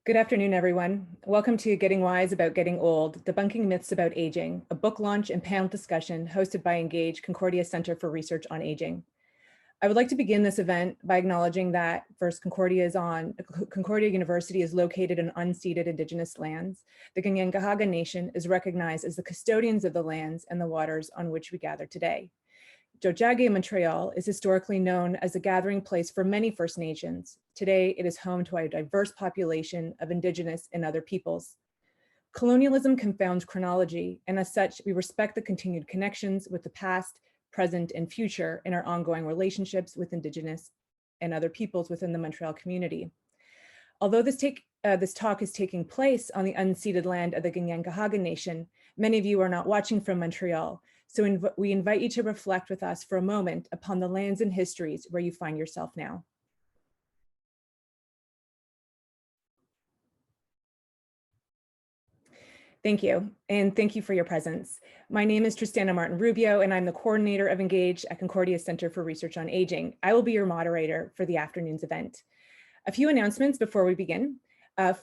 Good afternoon, everyone. Welcome to Getting Wise About Getting Old, Debunking Myths About Aging, a book launch and panel discussion hosted by Engage, Concordia Center for Research on Aging. I would like to begin this event by acknowledging that first, Concordia University is located in unceded Indigenous lands. The Kanien'kehá:ka Nation is recognized as the custodians of the lands and the waters on which we gather today. Tiohtià:ke, Montreal is historically known as a gathering place for many First Nations. Today, it is home to a diverse population of Indigenous and other peoples. Colonialism confounds chronology, and as such, we respect the continued connections with the past, present, and future in our ongoing relationships with Indigenous and other peoples within the Montreal community. Although this talk is taking place on the unceded land of the Kanien'kehá:ka Nation, many of you are not watching from Montreal, so we invite you to reflect with us for a moment upon the lands and histories where you find yourself now. Thank you, and thank you for your presence. My name is Tristana Martin-Rubio, and I'm the coordinator of Engage at Concordia Center for Research on Aging. I will be your moderator for the afternoon's event. A few announcements before we begin.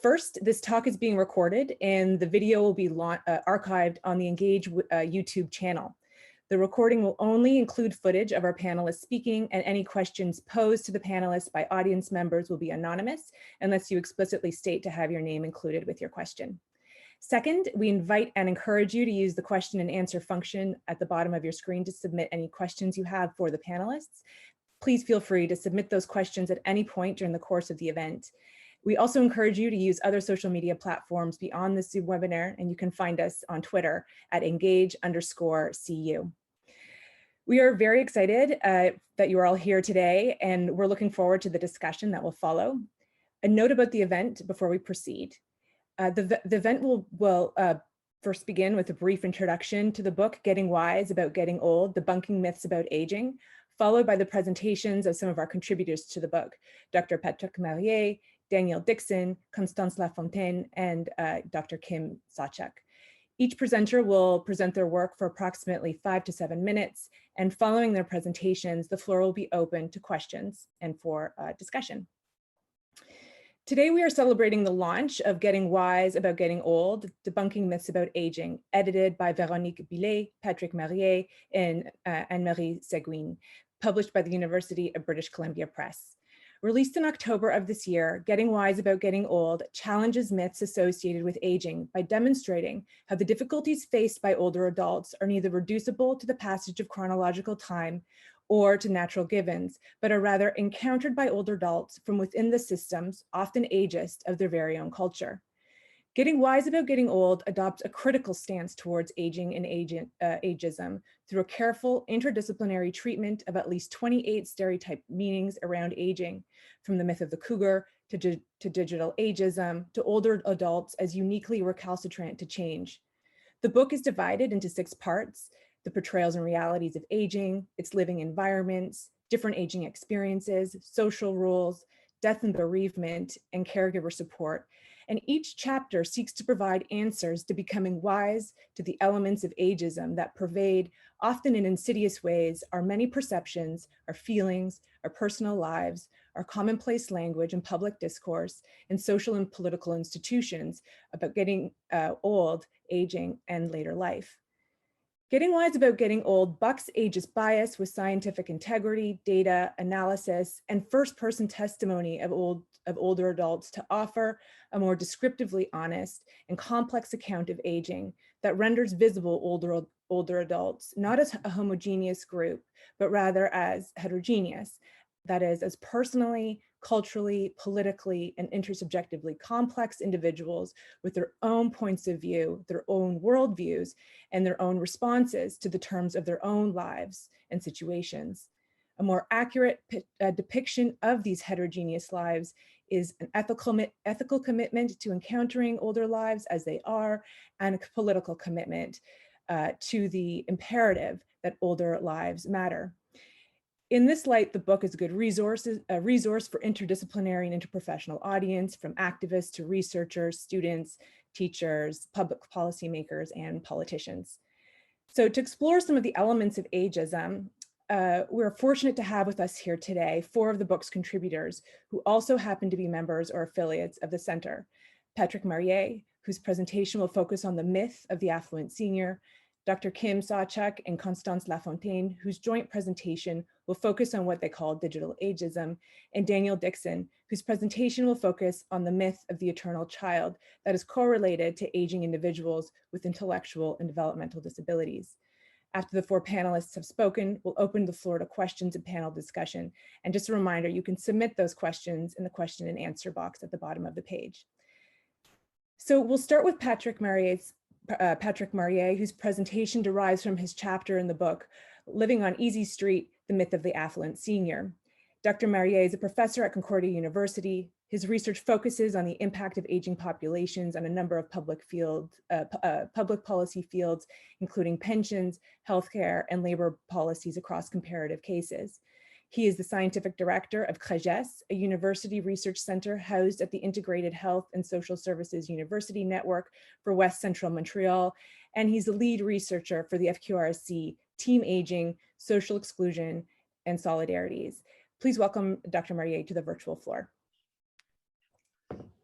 First, this talk is being recorded and the video will be archived on the Engage YouTube channel. The recording will only include footage of our panelists speaking, and any questions posed to the panelists by audience members will be anonymous unless you explicitly state to have your name included with your question. Second, we invite and encourage you to use the question and answer function at the bottom of your screen to submit any questions you have for the panelists. Please feel free to submit those questions at any point during the course of the event. We also encourage you to use other social media platforms beyond this Zoom webinar, and you can find us on Twitter at engage_CU. We are very excited that you are all here today, and we're looking forward to the discussion that will follow. A note about the event before we proceed. The event will first begin with a brief introduction to the book, Getting Wise About Getting Old, Debunking Myths About Aging, followed by the presentations of some of our contributors to the book, Dr. Patrik Marier, Daniel Dickson, Constance Lafontaine, and Dr. Kim Sawchuk. Each presenter will present their work for approximately 5 to 7 minutes, and following their presentations, the floor will be open to questions and for discussion. Today, we are celebrating the launch of Getting Wise About Getting Old, Debunking Myths About Aging, edited by Véronique Billet, Patrik Marier, and Anne-Marie Seguin, published by the University of British Columbia Press. Released in October of this year, Getting Wise About Getting Old challenges myths associated with aging by demonstrating how the difficulties faced by older adults are neither reducible to the passage of chronological time or to natural givens, but are rather encountered by older adults from within the systems, often ageist, of their very own culture. Getting Wise About Getting Old adopts a critical stance towards aging and ageism through a careful interdisciplinary treatment of at least 28 stereotype meanings around aging, from the myth of the cougar to digital ageism to older adults as uniquely recalcitrant to change. The book is divided into 6 parts: the portrayals and realities of aging, its living environments, different aging experiences, social rules, death and bereavement, and caregiver support. And each chapter seeks to provide answers to becoming wise to the elements of ageism that pervade, often in insidious ways, our many perceptions, our feelings, our personal lives, our commonplace language and public discourse, and social and political institutions about getting old, aging, and later life. Getting Wise About Getting Old bucks ageist bias with scientific integrity, data, analysis, and first-person testimony of older adults to offer a more descriptively honest and complex account of aging that renders visible older adults, not as a homogeneous group, but rather as heterogeneous. That is, as personally, culturally, politically, and intersubjectively complex individuals with their own points of view, their own worldviews, and their own responses to the terms of their own lives and situations. A more accurate depiction of these heterogeneous lives is an ethical commitment to encountering older lives as they are, and a political commitment to the imperative that older lives matter. In this light, the book is a good resource for interdisciplinary and interprofessional audience, from activists to researchers, students, teachers, public policymakers, and politicians. So to explore some of the elements of ageism, we're fortunate to have with us here today 4 of the book's contributors who also happen to be members or affiliates of the center. Patrik Marier, whose presentation will focus on the myth of the affluent senior, Dr. Kim Sawchuk and Constance Lafontaine, whose joint presentation will focus on what they call digital ageism, and Daniel Dickson, whose presentation will focus on the myth of the eternal child that is correlated to aging individuals with intellectual and developmental disabilities. After the four panelists have spoken, we'll open the floor to questions and panel discussion. And just a reminder, you can submit those questions in the question and answer box at the bottom of the page. So we'll start with Patrik Marier, whose presentation derives from his chapter in the book, Living on Easy Street, The Myth of the Affluent Senior. Dr. Marier is a professor at Concordia University. His research focuses on the impact of aging populations on a number of public policy fields, including pensions, healthcare, and labor policies across comparative cases. He is the scientific director of CREGES, a university research center housed at the Integrated Health and Social Services University Network for West Central Montreal, and he's the lead researcher for the FQRSC Team Aging, Social Exclusion, and Solidarities. Please welcome Dr. Marier to the virtual floor.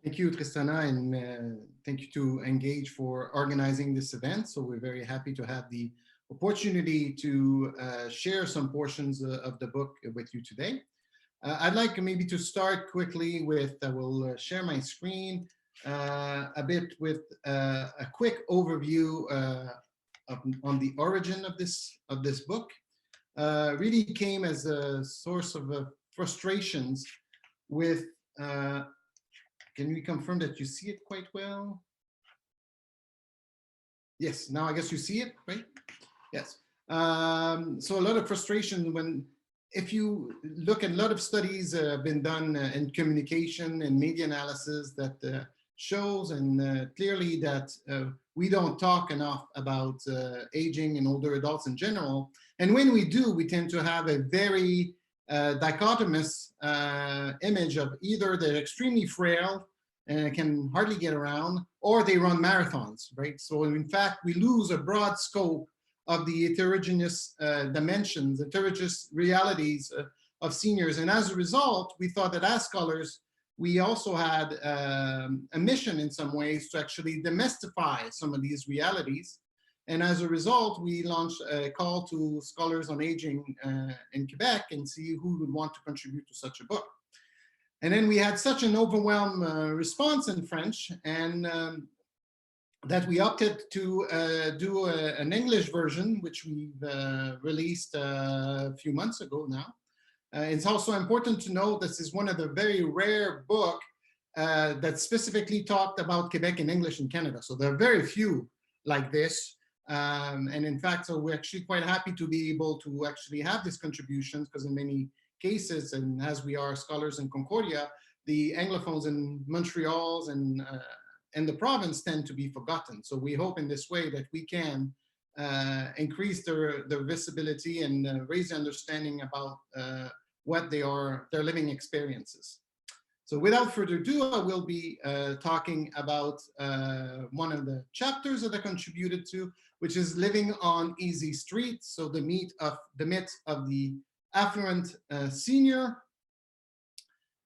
Thank you, Tristana, and thank you to Engage for organizing this event. So we're very happy to have the opportunity to share some portions of the book with you today. I'd like maybe to start quickly with, I will share my screen a bit with a quick overview on the origin of this book. Really came as a source of frustrations with, can we confirm that you see it quite well? Yes, now I guess you see it, right? Yes. So a lot of frustration when, if you look at a lot of studies been done in communication and media analysis that shows and clearly that we don't talk enough about aging and older adults in general. And when we do, we tend to have a very dichotomous image of either they're extremely frail and can hardly get around, or they run marathons, right? So in fact, we lose a broad scope of the heterogeneous dimensions, heterogeneous realities of seniors. And as a result, we thought that as scholars, we also had a mission in some ways to actually demystify some of these realities. And as a result, we launched a call to scholars on aging in Quebec and see who would want to contribute to such a book. And then we had such an overwhelming response in French, and that we opted to do an English version, which we've released a few months ago now. It's also important to note this is one of the very rare books that specifically talked about Quebec in English in Canada. So there are very few like this. And in fact, so we're actually quite happy to be able to actually have these contributions, because in many cases, and as we are scholars in Concordia, the Anglophones in Montreal and the province tend to be forgotten. So we hope in this way that we can increase their visibility and raise the understanding about what their living experiences. So without further ado, I will be talking about one of the chapters that I contributed to, which is Living on Easy Street. So the myth of the affluent senior.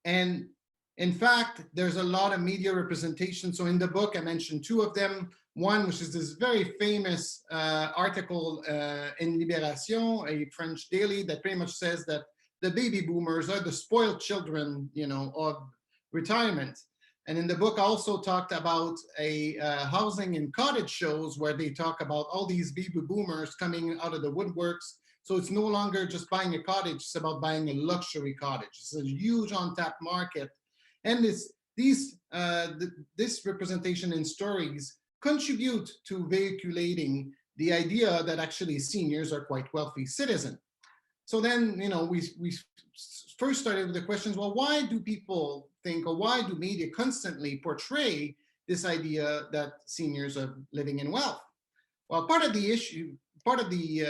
And in fact, there's a lot of media representation. So in the book, I mentioned two of them. One, which is this very famous article in Libération, a French daily, that pretty much says that the baby boomers are the spoiled children, of retirement. And in the book, I also talked about a housing and cottage shows where they talk about all these baby boomers coming out of the woodworks. So it's no longer just buying a cottage, it's about buying a luxury cottage. It's a huge untapped market. And this representation in stories contribute to vehicle the idea that actually seniors are quite wealthy citizens. So then, we first started with the questions, well, why do people think, or why do media constantly portray this idea that seniors are living in wealth? Well, part of the issue, part of the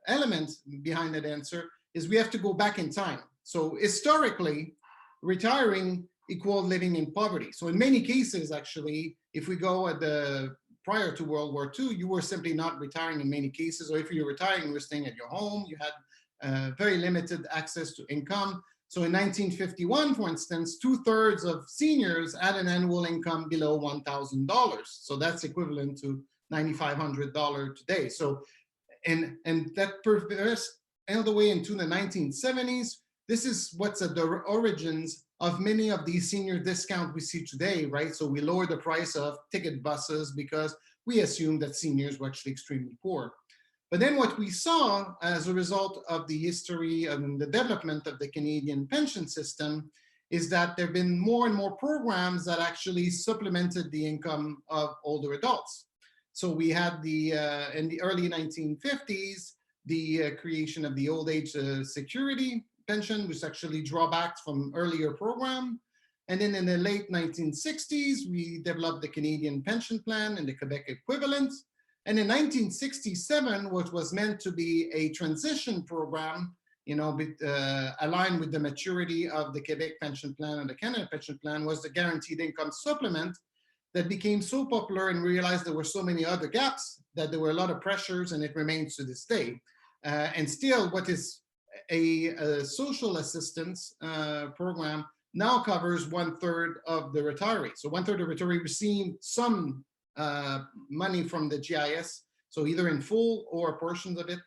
elements behind that answer is we have to go back in time. So historically, retiring equaled living in poverty. So in many cases, actually, if we go at the prior to World War II, you were simply not retiring in many cases, or if you're retiring, you were staying at your home, you had very limited access to income. So in 1951, for instance, 2/3 of seniors had an annual income below $1,000. So that's equivalent to $9,500 today. So, and that progressed all the way into the 1970s. This is what's at the origins of many of these senior discounts we see today, right? So we lowered the price of ticket buses because we assumed that seniors were actually extremely poor. But then what we saw as a result of the history and the development of the Canadian pension system is that there have been more and more programs that actually supplemented the income of older adults. So we had in the early 1950s, the creation of the old age security pension, which actually drawbacks from earlier program. And then in the late 1960s, we developed the Canadian pension plan and the Quebec equivalent. And in 1967, what was meant to be a transition program, aligned with the maturity of the Quebec pension plan and the Canada pension plan, was the guaranteed income supplement that became so popular, and we realized there were so many other gaps that there were a lot of pressures, and it remains to this day. And still, what is a social assistance program now covers 1/3 of the retirees. So 1/3 of the retirees receive some money from the GIS, so either in full or portions of it.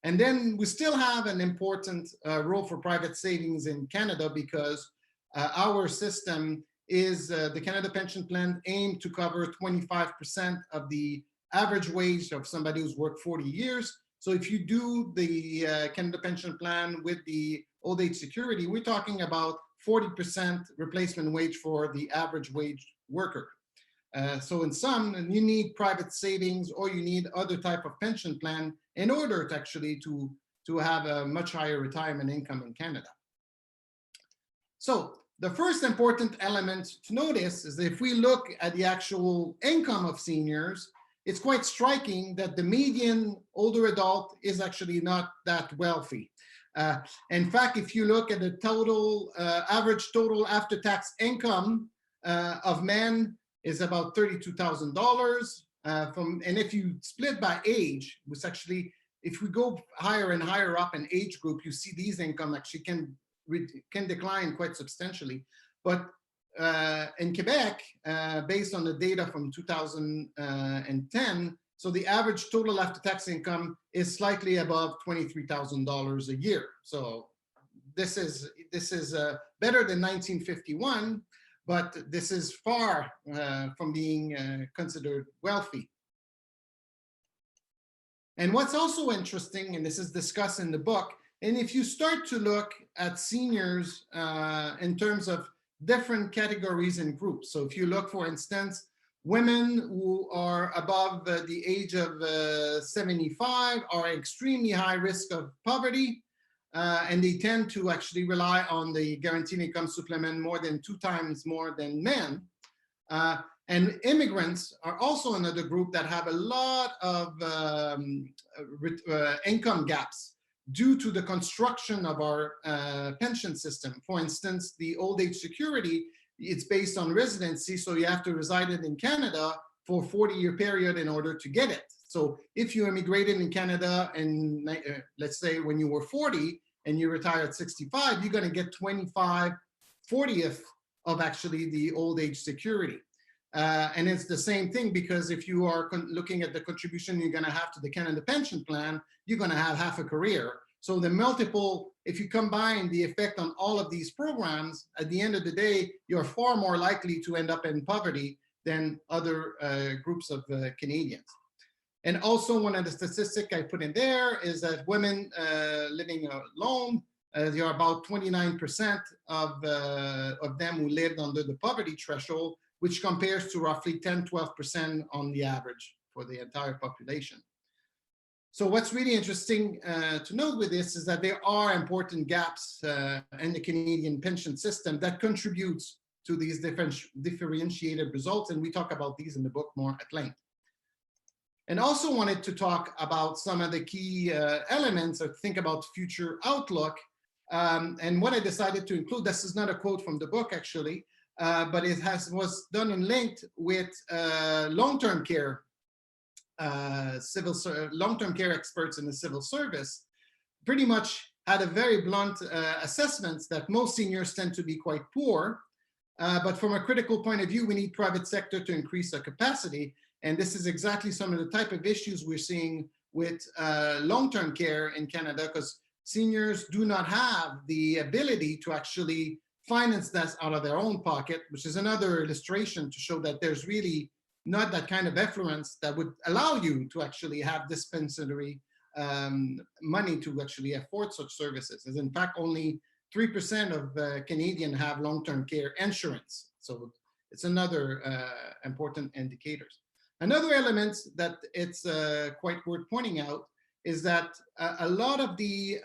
And then we still have an important role for private savings in Canada, because our system is the Canada Pension Plan aimed to cover 25% of the average wage of somebody who's worked 40 years. So if you do the Canada Pension Plan with the old age security, we're talking about 40% replacement wage for the average wage worker. So in sum, you need private savings, or you need other type of pension plan in order to actually to have a much higher retirement income in Canada. So the first important element to notice is that if we look at the actual income of seniors, it's quite striking that the median older adult is actually not that wealthy. In fact, if you look at the total average total after-tax income of men is about $32,000. And if you split by age, which actually, if we go higher and higher up in age group, you see these income actually can decline quite substantially. But in Quebec, based on the data from 2010, so the average total after-tax income is slightly above $23,000 a year. So this is better than 1951, but this is far from being considered wealthy. And what's also interesting, and this is discussed in the book, and if you start to look at seniors in terms of different categories and groups. So if you look, for instance, women who are above the age of 75 are extremely high risk of poverty, and they tend to actually rely on the guaranteed income supplement more than 2 times more than men. And immigrants are also another group that have a lot of income gaps due to the construction of our pension system. For instance, the old age security, it's based on residency, so you have to reside in Canada for a 40-year period in order to get it. So if you immigrated in Canada and let's say when you were 40 and you retire at 65, you're gonna get 25/40th of actually the old age security. And it's the same thing, because if you are looking at the contribution you're gonna have to the Canada Pension Plan, you're gonna have half a career. So the multiple, if you combine the effect on all of these programs, at the end of the day, you're far more likely to end up in poverty than other groups of Canadians. And also one of the statistics I put in there is that women living alone, there are about 29% of them who lived under the poverty threshold, which compares to roughly 10–12% on the average for the entire population. So what's really interesting to note with this is that there are important gaps in the Canadian pension system that contributes to these differentiated results, and we talk about these in the book more at length. And also wanted to talk about some of the key elements or think about future outlook. And what I decided to include, this is not a quote from the book actually, but it was done and linked with long-term care, long-term care experts in the civil service, pretty much had a very blunt assessments that most seniors tend to be quite poor. But from a critical point of view, we need private sector to increase our capacity. And this is exactly some of the type of issues we're seeing with long-term care in Canada, because seniors do not have the ability to actually finance that out of their own pocket, which is another illustration to show that there's really not that kind of affluence that would allow you to actually have dispensatory money to actually afford such services. As in fact, only 3% of Canadians have long-term care insurance. So it's another important indicator. Another element that it's quite worth pointing out is that a lot of the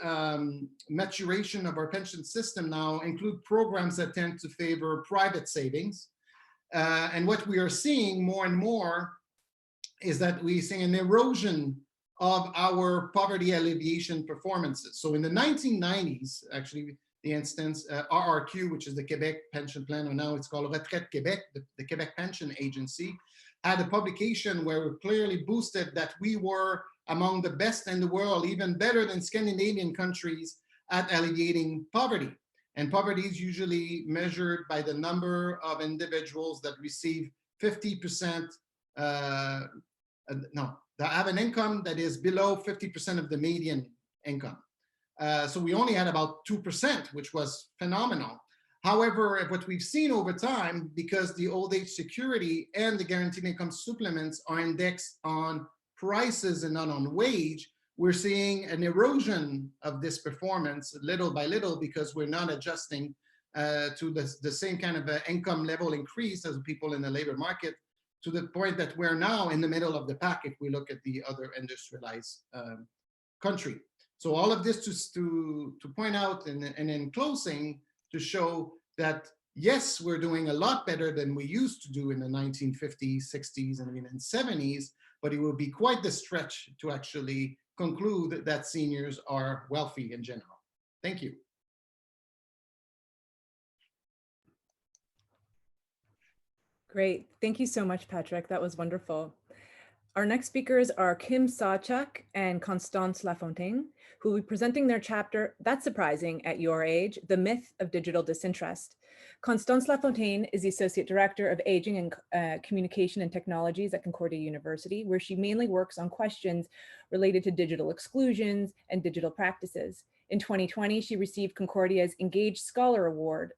maturation of our pension system now include programs that tend to favor private savings. And what we are seeing more and more is that we're seeing an erosion of our poverty alleviation performances. So in the 1990s, actually, the instance, RRQ, which is the Quebec Pension Plan, or now it's called Retraite Québec, the Quebec Pension Agency, had a publication where we clearly boosted that we were among the best in the world, even better than Scandinavian countries at alleviating poverty. And poverty is usually measured by the number of individuals that receive 50%, that have an income that is below 50% of the median income. So we only had about 2%, which was phenomenal. However, what we've seen over time, because the old age security and the guaranteed income supplements are indexed on prices and not on wage, we're seeing an erosion of this performance little by little, because we're not adjusting to the same kind of income level increase as people in the labor market, to the point that we're now in the middle of the pack if we look at the other industrialized country. So all of this to point out, and in closing, to show that yes, we're doing a lot better than we used to do in the 1950s, 60s, and even in 70s, but it will be quite the stretch to actually conclude that seniors are wealthy in general. Thank you. Great. Thank you so much, Patrik. That was wonderful. Our next speakers are Kim Sawchuk and Constance Lafontaine, who will be presenting their chapter, That's Surprising at Your Age, The Myth of Digital Disinterest. Constance Lafontaine is the Associate Director of Aging and Communication and Technologies at Concordia University, where she mainly works on questions related to digital exclusions and digital practices. In 2020, she received Concordia's Engaged Scholar Award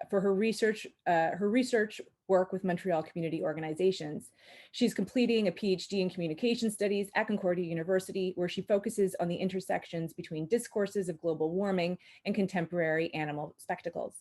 for her research work with Montreal community organizations. She's completing a PhD in communication studies at Concordia University, where she focuses on the intersections between discourses of global warming and contemporary animal spectacles.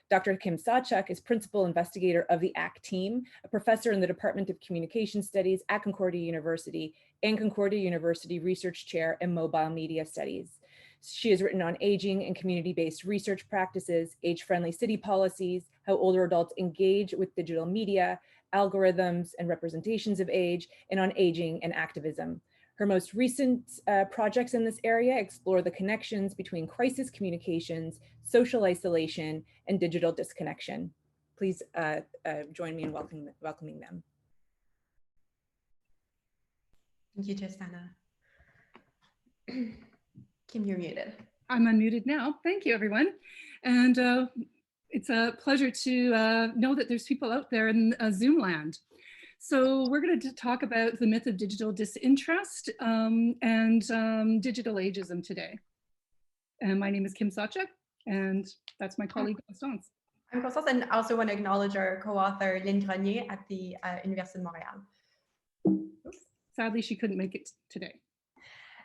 Dr. Kim Sawchuk is principal investigator of the ACT team, a professor in the Department of Communication Studies at Concordia University, and Concordia University Research Chair in Mobile Media Studies. She has written on aging and community-based research practices, age-friendly city policies, how older adults engage with digital media, algorithms and representations of age, and on aging and activism. Her most recent projects in this area explore the connections between crisis communications, social isolation, and digital disconnection. Please join me in welcoming them. Thank you, Tristana. Kim, you're muted. I'm unmuted now. Thank you, everyone. And it's a pleasure to know that there's people out there in Zoom land. So we're going to talk about the myth of digital disinterest and digital ageism today. And my name is Kim Sawchuk, and that's my colleague, Constance. I'm Constance, and I also want to acknowledge our co-author, Lynn Grenier at the Université de Montréal. Oops. Sadly, she couldn't make it today.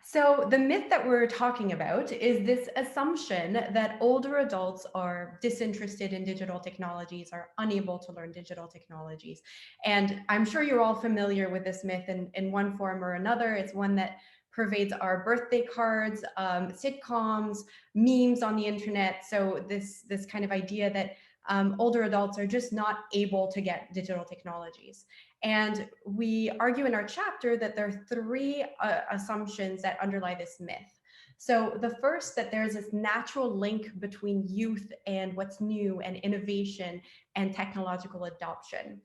So the myth that we're talking about is this assumption that older adults are disinterested in digital technologies, are unable to learn digital technologies. And I'm sure you're all familiar with this myth in one form or another. It's one that pervades our birthday cards, sitcoms, memes on the internet. So this kind of idea that older adults are just not able to get digital technologies. And we argue in our chapter that there are three assumptions that underlie this myth. So the first, that there's this natural link between youth and what's new and innovation and technological adoption.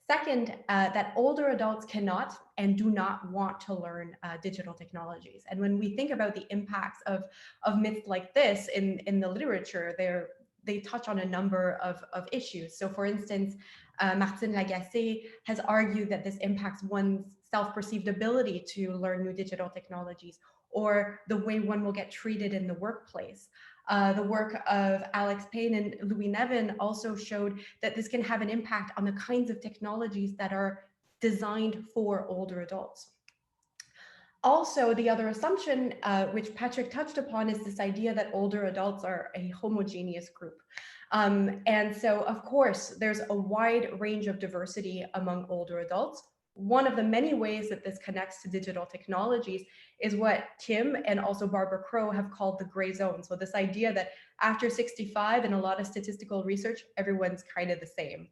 Second, that older adults cannot and do not want to learn digital technologies. And when we think about the impacts of myths like this in the literature, they touch on a number of issues. So for instance, Martine Lagacé has argued that this impacts one's self-perceived ability to learn new digital technologies, or the way one will get treated in the workplace. The work of Alex Payne and Louis Nevin also showed that this can have an impact on the kinds of technologies that are designed for older adults. Also, the other assumption, which Patrik touched upon, is this idea that older adults are a homogeneous group. And so, of course, there's a wide range of diversity among older adults. One of the many ways that this connects to digital technologies is what Kim and also Barbara Crow have called the gray zone. So this idea that after 65, in a lot of statistical research, everyone's kind of the same.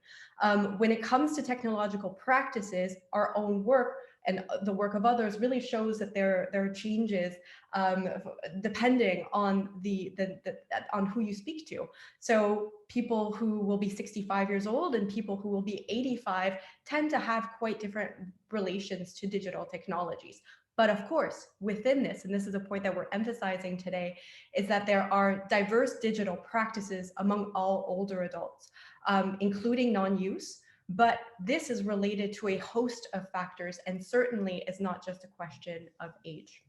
When it comes to technological practices, our own work and the work of others really shows that there are changes depending on on who you speak to. So people who will be 65 years old and people who will be 85 tend to have quite different relations to digital technologies. But of course, within this, and this is a point that we're emphasizing today, is that there are diverse digital practices among all older adults, including non-use. But this is related to a host of factors and certainly is not just a question of age.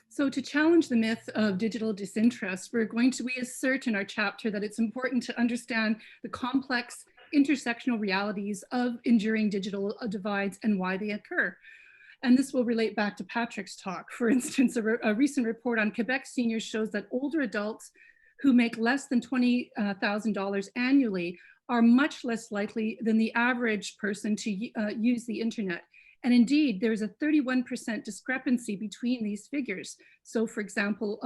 So to challenge the myth of digital disinterest, we assert in our chapter that it's important to understand the complex intersectional realities of enduring digital divides and why they occur. And this will relate back to Patrik's talk. For instance, a recent report on Quebec seniors shows that older adults who make less than $20,000 annually are much less likely than the average person to use the internet. And indeed, there's a 31% discrepancy between these figures. So for example,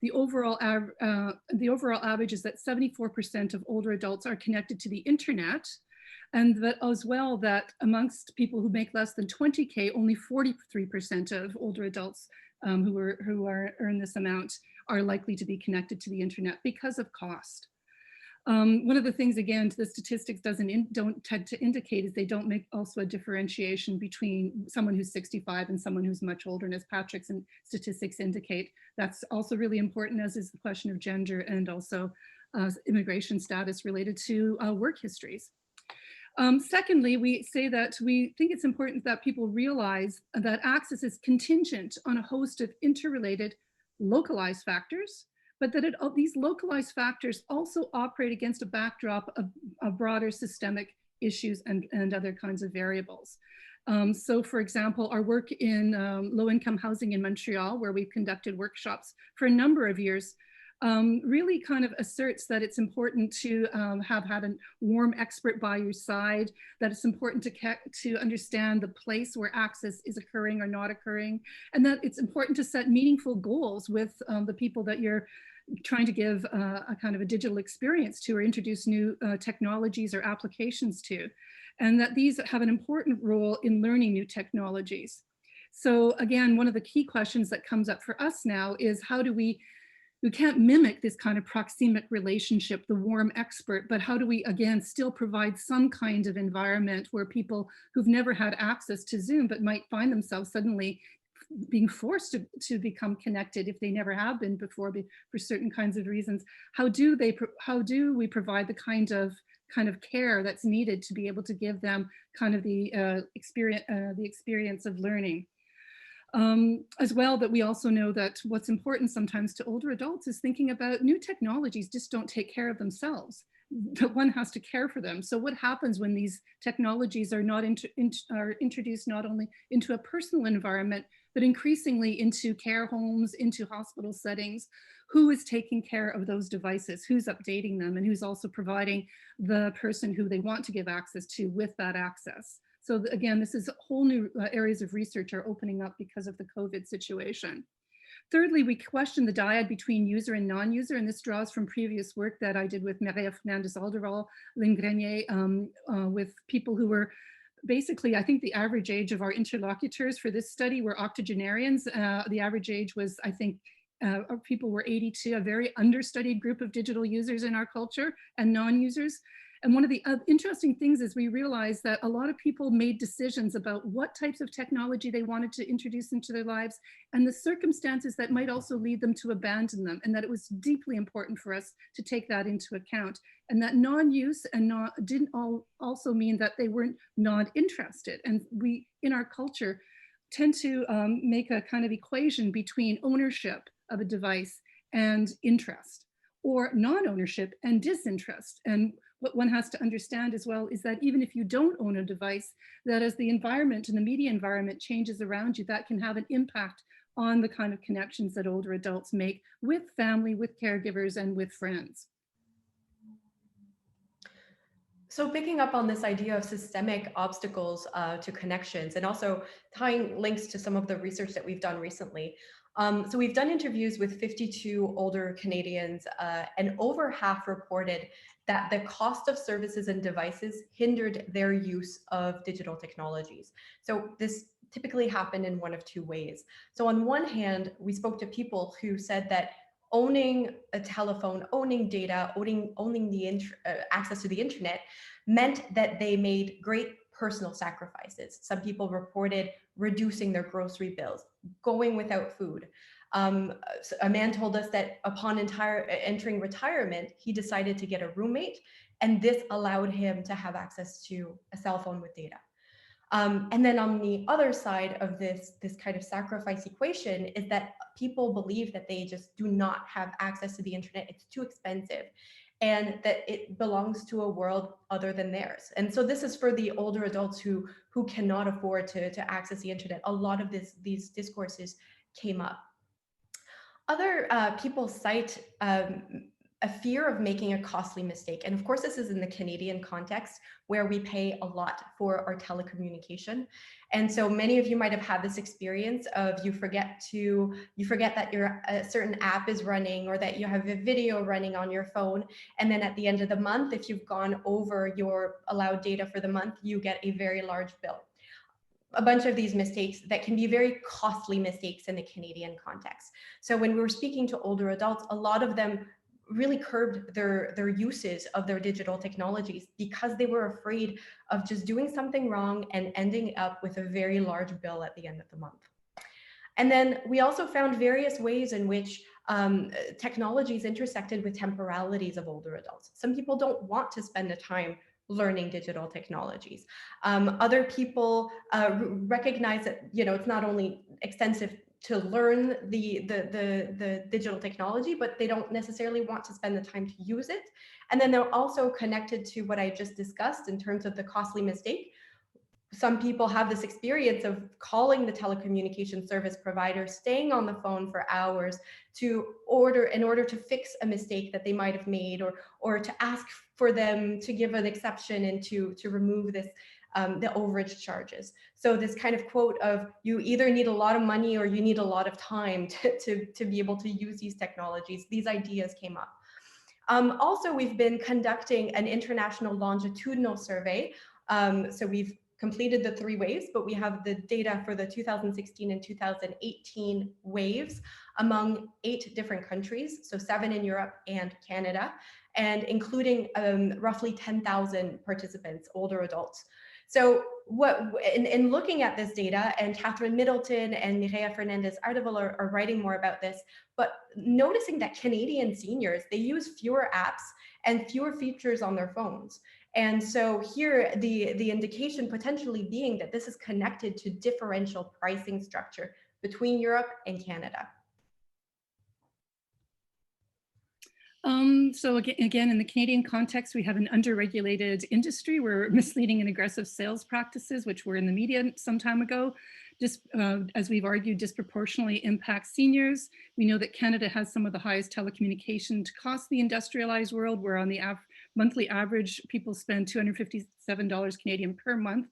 the overall average is that 74% of older adults are connected to the internet. And that as well, that amongst people who make less than 20K, only 43% of older adults who earn this amount are likely to be connected to the internet because of cost. One of the things, again, the statistics don't tend to indicate is they don't make also a differentiation between someone who's 65 and someone who's much older. And as Patrik's statistics indicate, that's also really important, as is the question of gender and also immigration status related to work histories. Secondly, we say that we think it's important that people realize that access is contingent on a host of interrelated localized factors, but that these localized factors also operate against a backdrop of broader systemic issues and other kinds of variables. So for example, our work in low-income housing in Montreal, where we've conducted workshops for a number of years, really kind of asserts that it's important to have had a warm expert by your side, that it's important to understand the place where access is occurring or not occurring, and that it's important to set meaningful goals with the people that you're trying to give a kind of a digital experience to, or introduce new technologies or applications to, and that these have an important role in learning new technologies. So again, one of the key questions that comes up for us now is how do we can't mimic this kind of proxemic relationship, the warm expert, but how do we, again, still provide some kind of environment where people who've never had access to Zoom but might find themselves suddenly being forced to become connected if they never have been before for certain kinds of reasons. How do we provide the kind of care that's needed to be able to give them kind of the experience of learning? As well, that we also know that what's important sometimes to older adults is thinking about new technologies just don't take care of themselves. That one has to care for them. So what happens when these technologies are not introduced not only into a personal environment, but increasingly into care homes, into hospital settings? Who is taking care of those devices? Who's updating them? And who's also providing the person who they want to give access to with that access? So again, this is whole new areas of research are opening up because of the COVID situation. Thirdly, we question the dyad between user and non-user, and this draws from previous work that I did with Maria Fernandez-Alderall, Lynn Grenier, with people who were basically, I think the average age of our interlocutors for this study were octogenarians. The average age was, I think, people were 82, a very understudied group of digital users in our culture and non-users. And one of the interesting things is we realized that a lot of people made decisions about what types of technology they wanted to introduce into their lives and the circumstances that might also lead them to abandon them, and that it was deeply important for us to take that into account. And that non-use and didn't also mean that they weren't not interested. And we, in our culture, tend to make a kind of equation between ownership of a device and interest, or non-ownership and disinterest. And what one has to understand as well is that even if you don't own a device, that as the environment and the media environment changes around you, that can have an impact on the kind of connections that older adults make with family, with caregivers, and with friends. So picking up on this idea of systemic obstacles to connections, and also tying links to some of the research that we've done recently. So we've done interviews with 52 older Canadians, and over half reported that the cost of services and devices hindered their use of digital technologies. So this typically happened in one of two ways. So on one hand, we spoke to people who said that owning a telephone, owning data, owning the access to the internet meant that they made great personal sacrifices. Some people reported reducing their grocery bills, going without food. A man told us that upon entering retirement, he decided to get a roommate, and this allowed him to have access to a cell phone with data. And then on the other side of this kind of sacrifice equation is that people believe that they just do not have access to the internet. It's too expensive, and that it belongs to a world other than theirs. And so this is for the older adults who cannot afford to access the internet. A lot of these discourses came up. Other people cite a fear of making a costly mistake. And of course, this is in the Canadian context where we pay a lot for our telecommunication. And so many of you might have had this experience of you forget that a certain app is running, or that you have a video running on your phone. And then at the end of the month, if you've gone over your allowed data for the month, you get a very large bill. A bunch of these mistakes that can be very costly mistakes in the Canadian context. So when we were speaking to older adults, a lot of them really curbed their uses of their digital technologies because they were afraid of just doing something wrong and ending up with a very large bill at the end of the month. And then we also found various ways in which technologies intersected with temporalities of older adults. Some people don't want to spend the time learning digital technologies. Other people recognize that it's not only extensive to learn the digital technology, but they don't necessarily want to spend the time to use it. And then they're also connected to what I just discussed in terms of the costly mistake. Some people have this experience of calling the telecommunication service provider, staying on the phone for hours in order to fix a mistake that they might have made, or to ask for them to give an exception and to remove this the overage charges. So this kind of quote of you either need a lot of money or you need a lot of time to be able to use these technologies. These ideas came up. Also, we've been conducting an international longitudinal survey. So we've completed the 3 waves, but we have the data for the 2016 and 2018 waves among 8 different countries, so 7 in Europe and Canada, and including roughly 10,000 participants, older adults. So in looking at this data, and Catherine Middleton and Mireia Fernandez-Ardeval are writing more about this, but noticing that Canadian seniors, they use fewer apps and fewer features on their phones. And so here, the indication potentially being that this is connected to differential pricing structure between Europe and Canada. So again, in the Canadian context, we have an underregulated industry where misleading and aggressive sales practices, which were in the media some time ago, just as we've argued, disproportionately impact seniors. We know that Canada has some of the highest telecommunication costs in the industrialized world, where on the monthly average, people spend $257 Canadian per month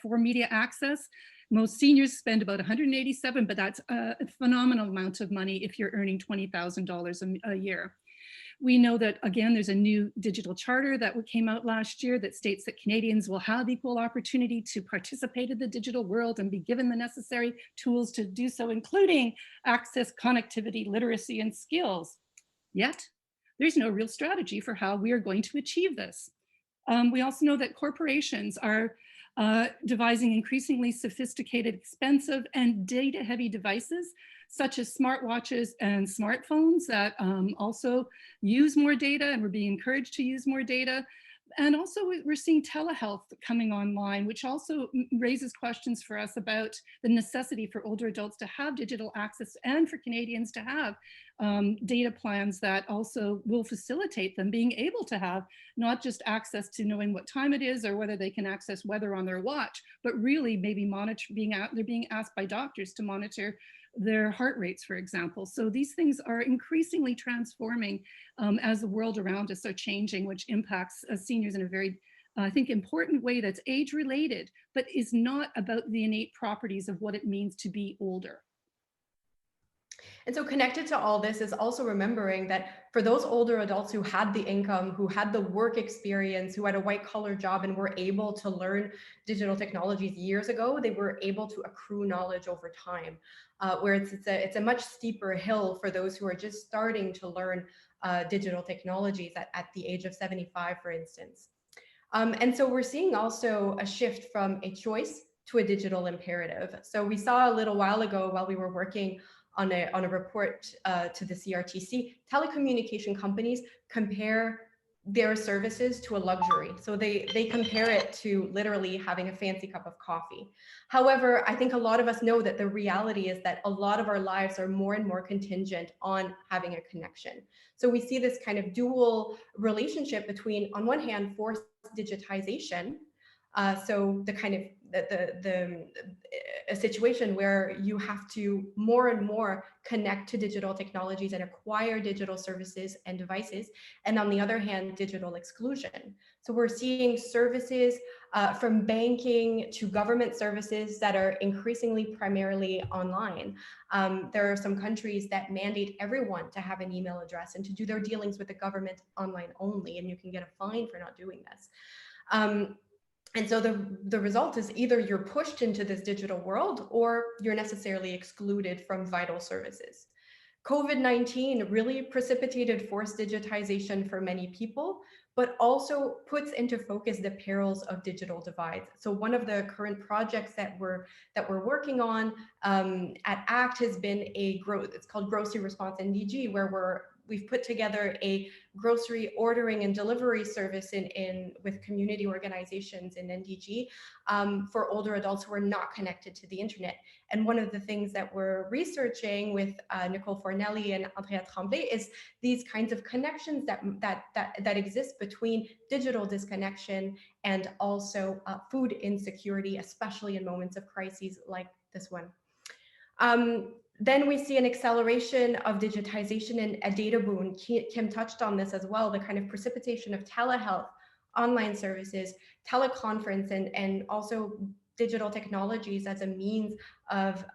for media access. Most seniors spend about $187, but that's a phenomenal amount of money if you're earning $20,000 a year. We know that, again, there's a new digital charter that came out last year that states that Canadians will have equal opportunity to participate in the digital world and be given the necessary tools to do so, including access, connectivity, literacy, and skills. Yet, there's no real strategy for how we are going to achieve this. We also know that corporations are devising increasingly sophisticated, expensive, and data-heavy devices, such as smartwatches and smartphones that also use more data, and we're being encouraged to use more data. And also we're seeing telehealth coming online, which also raises questions for us about the necessity for older adults to have digital access and for Canadians to have data plans that also will facilitate them being able to have not just access to knowing what time it is or whether they can access weather on their watch, but really maybe they're being asked by doctors to monitor their heart rates, for example. So these things are increasingly transforming as the world around us are changing, which impacts seniors in a very, I think, important way that's age related, but is not about the innate properties of what it means to be older. And so connected to all this is also remembering that for those older adults who had the income, who had the work experience, who had a white collar job and were able to learn digital technologies years ago, they were able to accrue knowledge over time. Where it's a much steeper hill for those who are just starting to learn digital technologies at the age of 75, for instance. And so we're seeing also a shift from a choice to a digital imperative. So we saw a little while ago while we were working on a report to the CRTC, telecommunication companies compare their services to a luxury. So they compare it to literally having a fancy cup of coffee. However, I think a lot of us know that the reality is that a lot of our lives are more and more contingent on having a connection. So we see this kind of dual relationship between, on one hand, forced digitization, so the kind of a situation where you have to more and more connect to digital technologies and acquire digital services and devices, and on the other hand, digital exclusion. So we're seeing services from banking to government services that are increasingly primarily online. There are some countries that mandate everyone to have an email address and to do their dealings with the government online only, and you can get a fine for not doing this. And so the result is either you're pushed into this digital world or you're necessarily excluded from vital services. COVID-19 really precipitated forced digitization for many people, but also puts into focus the perils of digital divides. So one of the current projects that we're working on at ACT has been it's called Grocery Response NDG, where we've put together a grocery ordering and delivery service with community organizations in NDG for older adults who are not connected to the internet. And one of the things that we're researching with Nicole Fornelli and Andrea Tremblay is these kinds of connections that exist between digital disconnection and also food insecurity, especially in moments of crises like this one. Then we see an acceleration of digitization and a data boom. Kim touched on this as well, the kind of precipitation of telehealth, online services, teleconference, and also digital technologies as a means of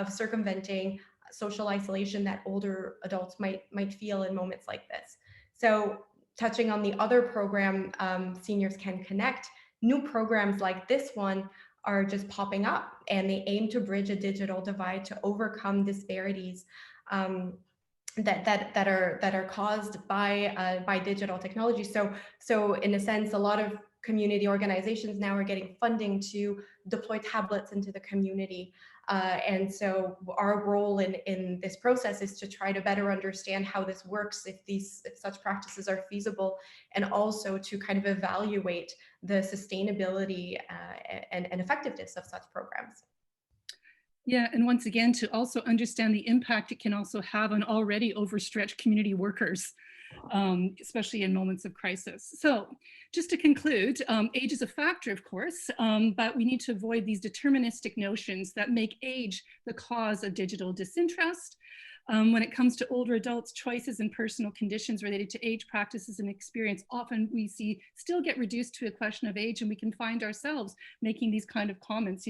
circumventing social isolation that older adults might feel in moments like this. So touching on the other program, Seniors Can Connect, new programs like this one are just popping up, and they aim to bridge a digital divide to overcome disparities that are caused by digital technology. So in a sense, a lot of community organizations now are getting funding to deploy tablets into the community. And so our role in this process is to try to better understand how this works, if such practices are feasible, and also to kind of evaluate the sustainability and effectiveness of such programs. Yeah, and once again, to also understand the impact it can also have on already overstretched community workers, especially in moments of crisis. So just to conclude, age is a factor, of course, but we need to avoid these deterministic notions that make age the cause of digital disinterest. When it comes to older adults, choices and personal conditions related to age practices and experience, often we see still get reduced to a question of age, and we can find ourselves making these kind of comments,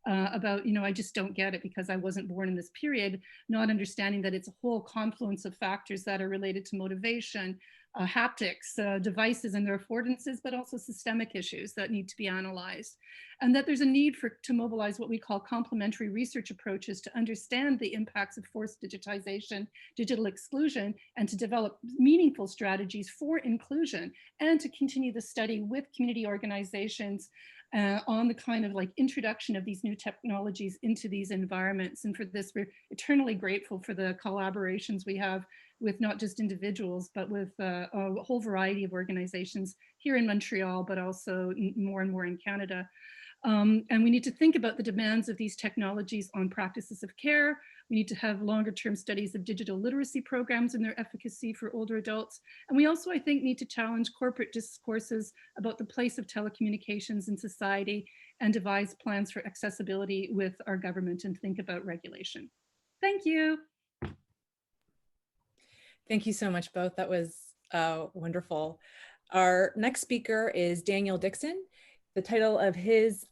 about, I just don't get it because I wasn't born in this period, not understanding that it's a whole confluence of factors that are related to motivation, haptics, devices and their affordances, but also systemic issues that need to be analyzed. And that there's a need to mobilize what we call complementary research approaches to understand the impacts of forced digitization, digital exclusion, and to develop meaningful strategies for inclusion, and to continue the study with community organizations on the kind of like introduction of these new technologies into these environments. And for this, we're eternally grateful for the collaborations we have with not just individuals, but with a whole variety of organizations here in Montreal, but also more and more in Canada. And we need to think about the demands of these technologies on practices of care. We need to have longer term studies of digital literacy programs and their efficacy for older adults. And we also, I think, need to challenge corporate discourses about the place of telecommunications in society and devise plans for accessibility with our government and think about regulation. Thank you. Thank you so much, both. That was wonderful. Our next speaker is Daniel Dickson. The title of his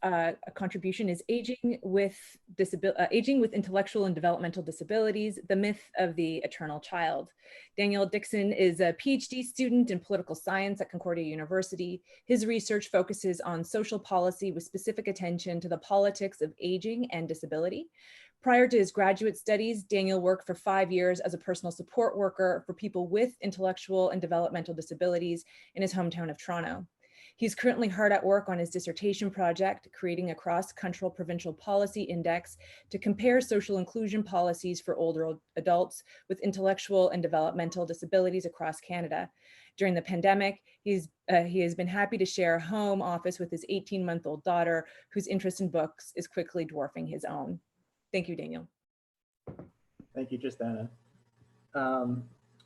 contribution is Aging with Intellectual and Developmental Disabilities, the Myth of the Eternal Child. Daniel Dickson is a PhD student in political science at Concordia University. His research focuses on social policy with specific attention to the politics of aging and disability. Prior to his graduate studies, Daniel worked for 5 years as a personal support worker for people with intellectual and developmental disabilities in his hometown of Toronto. He's currently hard at work on his dissertation project, creating a cross-cultural provincial policy index to compare social inclusion policies for older adults with intellectual and developmental disabilities across Canada. During the pandemic, he has been happy to share a home office with his 18-month-old daughter, whose interest in books is quickly dwarfing his own. Thank you, Daniel. Thank you, Tristana.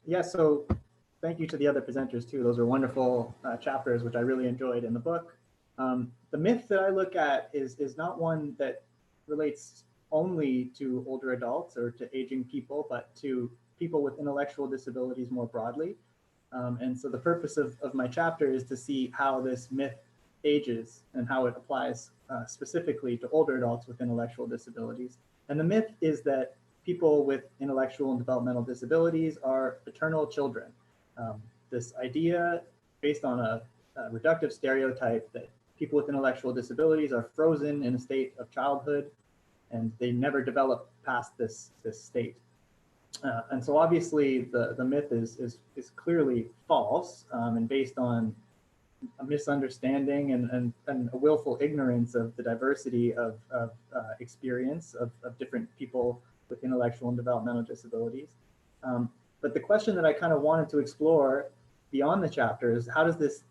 Yeah, so thank you to the other presenters too. Those are wonderful chapters, which I really enjoyed in the book. The myth that I look at is not one that relates only to older adults or to aging people, but to people with intellectual disabilities more broadly. And so the purpose of my chapter is to see how this myth ages and how it applies specifically to older adults with intellectual disabilities. And the myth is that people with intellectual and developmental disabilities are eternal children. This idea based on a reductive stereotype that people with intellectual disabilities are frozen in a state of childhood and they never develop past this state. And so obviously the myth is clearly false and based on a misunderstanding and a willful ignorance of the diversity of experience of different people with intellectual and developmental disabilities. But the question that I kind of wanted to explore beyond the chapter is, how does this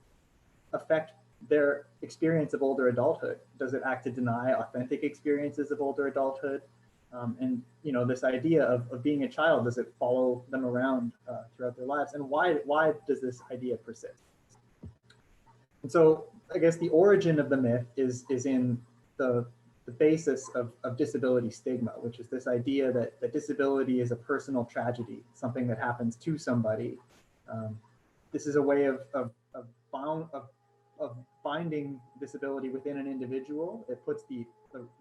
affect their experience of older adulthood? Does it act to deny authentic experiences of older adulthood? And this idea of being a child, does it follow them around throughout their lives? And why does this idea persist? And so I guess the origin of the myth is in the basis of disability stigma, which is this idea that disability is a personal tragedy, something that happens to somebody. This is a way of binding disability within an individual. It puts the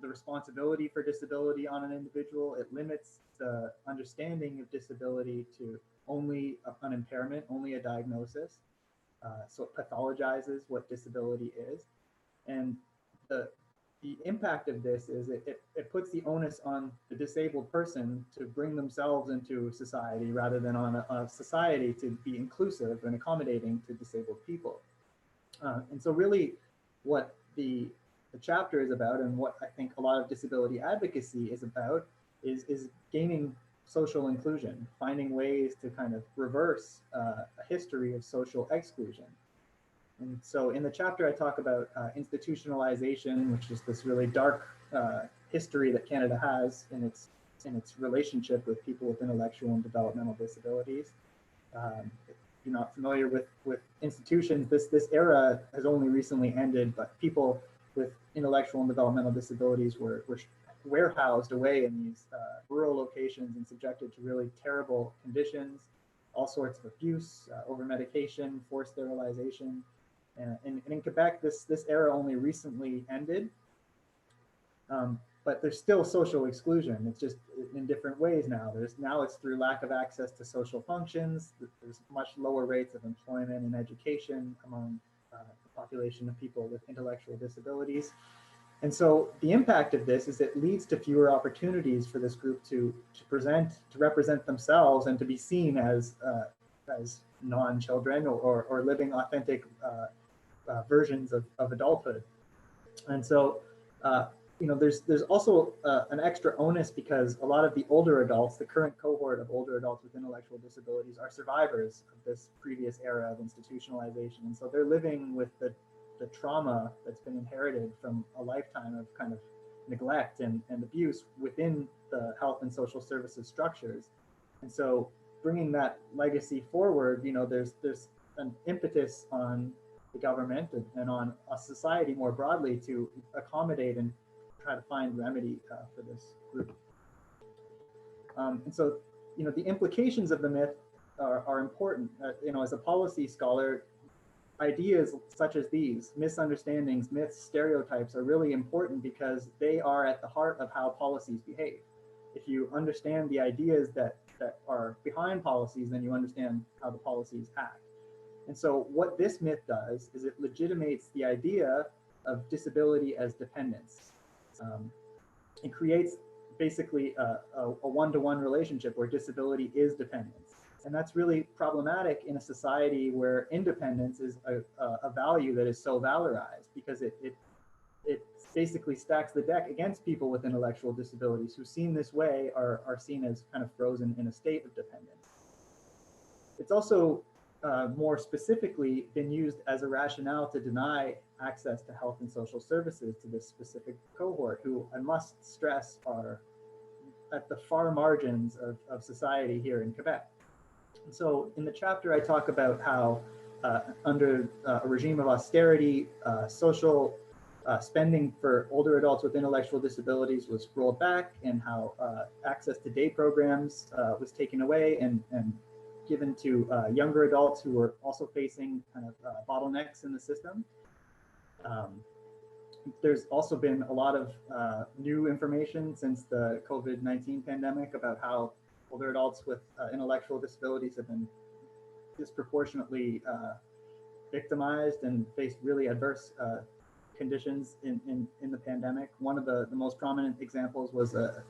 responsibility for disability on an individual. It limits the understanding of disability to only an impairment, only a diagnosis. So it pathologizes what disability is. And the impact of this is it puts the onus on the disabled person to bring themselves into society rather than on a society to be inclusive and accommodating to disabled people. And so really what the chapter is about, and what I think a lot of disability advocacy is about, is gaining social inclusion, finding ways to kind of reverse a history of social exclusion. And so in the chapter, I talk about institutionalization, which is this really dark history that Canada has in its relationship with people with intellectual and developmental disabilities. If you're not familiar with institutions, this era has only recently ended, but people with intellectual and developmental disabilities were warehoused away in these rural locations and subjected to really terrible conditions, all sorts of abuse, over-medication, forced sterilization. And in Quebec, this era only recently ended. but there's still social exclusion. It's just in different ways now. Now it's through lack of access to social functions. There's much lower rates of employment and education among the population of people with intellectual disabilities. And so the impact of this is it leads to fewer opportunities for this group to represent themselves and to be seen as non-children or living authentic versions of adulthood. And so, there's also an extra onus because a lot of the older adults, the current cohort of older adults with intellectual disabilities, are survivors of this previous era of institutionalization. And so they're living with the trauma that's been inherited from a lifetime of kind of neglect and abuse within the health and social services structures. And so bringing that legacy forward, there's an impetus on the government and on a society more broadly to accommodate and try to find remedy for this group. And so, the implications of the myth are important. As a policy scholar, ideas such as these, misunderstandings, myths, stereotypes are really important because they are at the heart of how policies behave. If you understand the ideas that are behind policies, then you understand how the policies act. And so what this myth does is it legitimates the idea of disability as dependence. It creates basically a one-to-one relationship where disability is dependence. And that's really problematic in a society where independence is a value that is so valorized, because it basically stacks the deck against people with intellectual disabilities who, seen this way, are seen as kind of frozen in a state of dependence. It's also more specifically been used as a rationale to deny access to health and social services to this specific cohort, who I must stress are at the far margins of society here in Quebec. And so in the chapter, I talk about how under a regime of austerity, social spending for older adults with intellectual disabilities was rolled back, and how access to day programs was taken away and given to younger adults who were also facing kind of bottlenecks in the system. There's also been a lot of new information since the COVID-19 pandemic about how older adults with intellectual disabilities have been disproportionately victimized and faced really adverse conditions in the pandemic. One of the most prominent examples was the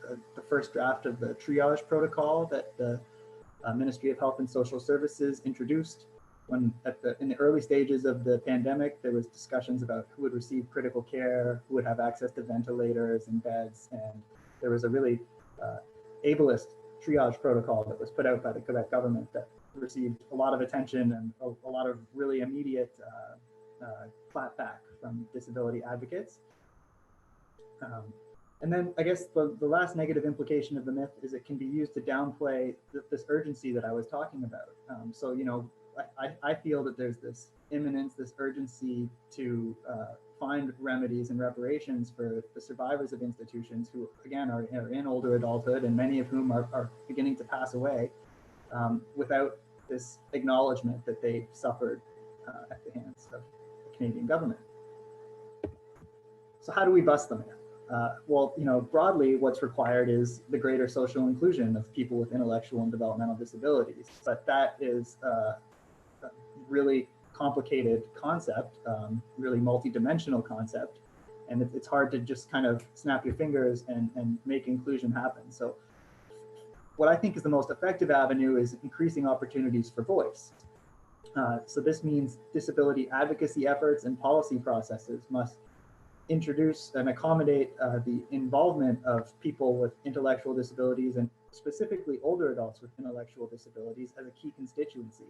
first draft of the triage protocol that the Ministry of Health and Social Services introduced when in the early stages of the pandemic. There was discussions about who would receive critical care, who would have access to ventilators and beds, and there was a really ableist triage protocol that was put out by the Quebec government that received a lot of attention and a lot of really immediate clapback from disability advocates. And then I guess the last negative implication of the myth is it can be used to downplay this urgency that I was talking about. So, I feel that there's this imminence, this urgency to find remedies and reparations for the survivors of institutions who, again, are in older adulthood, and many of whom are beginning to pass away without this acknowledgement that they suffered at the hands of the Canadian government. So how do we bust the myth? Well, broadly, what's required is the greater social inclusion of people with intellectual and developmental disabilities. But that is a really complicated concept, really multidimensional concept. And it's hard to just kind of snap your fingers and make inclusion happen. So what I think is the most effective avenue is increasing opportunities for voice. So this means disability advocacy efforts and policy processes must introduce and accommodate the involvement of people with intellectual disabilities, and specifically older adults with intellectual disabilities, as a key constituency.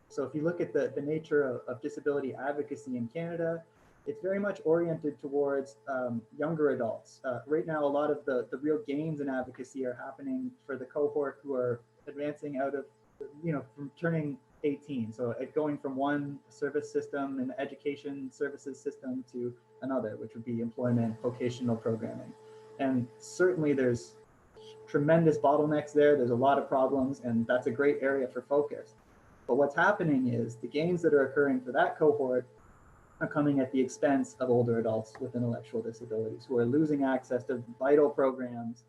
So if you look at the nature of disability advocacy in Canada, it's very much oriented towards younger adults. Right now, a lot of the real gains in advocacy are happening for the cohort who are advancing out of, from turning 18. So going from one service system and education services system to another, which would be employment, vocational programming. And certainly there's tremendous bottlenecks there. There's a lot of problems, and that's a great area for focus. But what's happening is the gains that are occurring for that cohort are coming at the expense of older adults with intellectual disabilities who are losing access to vital programs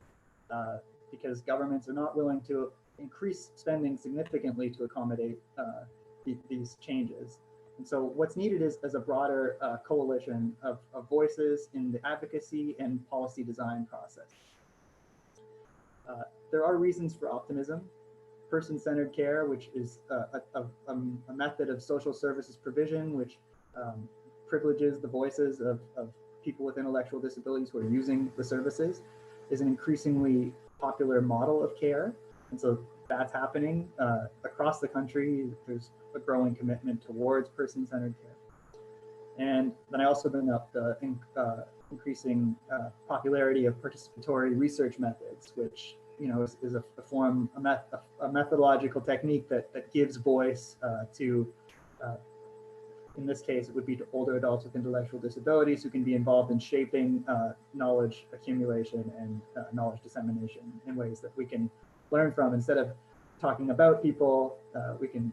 because governments are not willing to increase spending significantly to accommodate these changes. And so what's needed is a broader coalition of voices in the advocacy and policy design process. There are reasons for optimism. Person-centered care, which is a method of social services provision, which privileges the voices of people with intellectual disabilities who are using the services, is an increasingly popular model of care. And so that's happening across the country. There's a growing commitment towards person-centered care. And then I also bring up the increasing popularity of participatory research methods, which is a methodological technique that gives voice to, in this case, it would be to older adults with intellectual disabilities who can be involved in shaping knowledge accumulation and knowledge dissemination in ways that we can learn from. Instead of talking about people, we can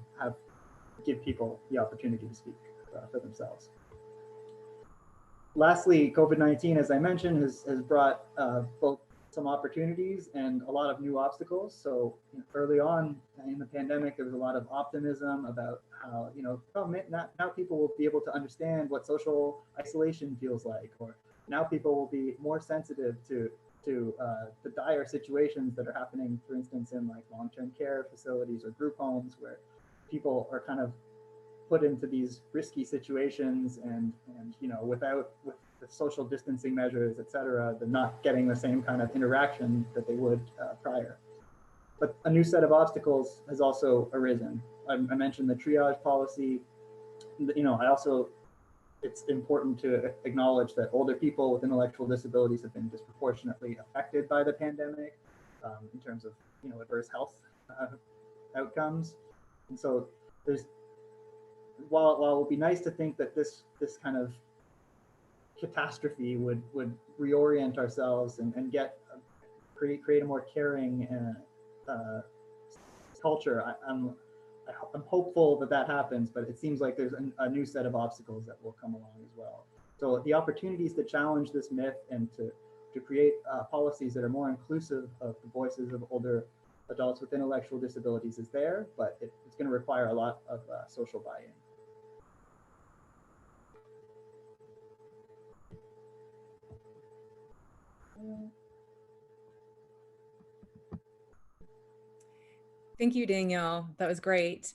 give people the opportunity to speak for themselves. Lastly, COVID-19, as I mentioned, has brought both some opportunities and a lot of new obstacles. So early on in the pandemic, there was a lot of optimism about how, now people will be able to understand what social isolation feels like, or now people will be more sensitive to the dire situations that are happening, for instance, in like long-term care facilities or group homes, where people are kind of put into these risky situations and with the social distancing measures, et cetera, they're not getting the same kind of interaction that they would prior. But a new set of obstacles has also arisen. I mentioned the triage policy. It's important to acknowledge that older people with intellectual disabilities have been disproportionately affected by the pandemic in terms of adverse health outcomes. And so while it would be nice to think that this kind of catastrophe would reorient ourselves and create a more caring culture, I'm hopeful that happens, but it seems like there's a new set of obstacles that will come along as well. So the opportunities to challenge this myth and to create policies that are more inclusive of the voices of older adults with intellectual disabilities is there, but it's going to require a lot of social buy-in. Thank you, Danielle. That was great.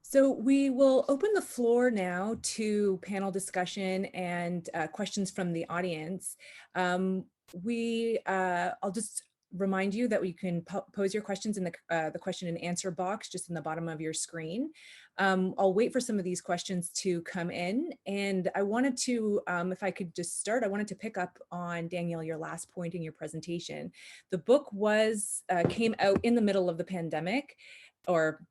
So we will open the floor now to panel discussion and questions from the audience. I'll just remind you that you can pose your questions in the question and answer box just in the bottom of your screen. I'll wait for some of these questions to come in, and I wanted to, if I could just start, I wanted to pick up on, Danielle, your last point in your presentation. The book came out in the middle of the pandemic, or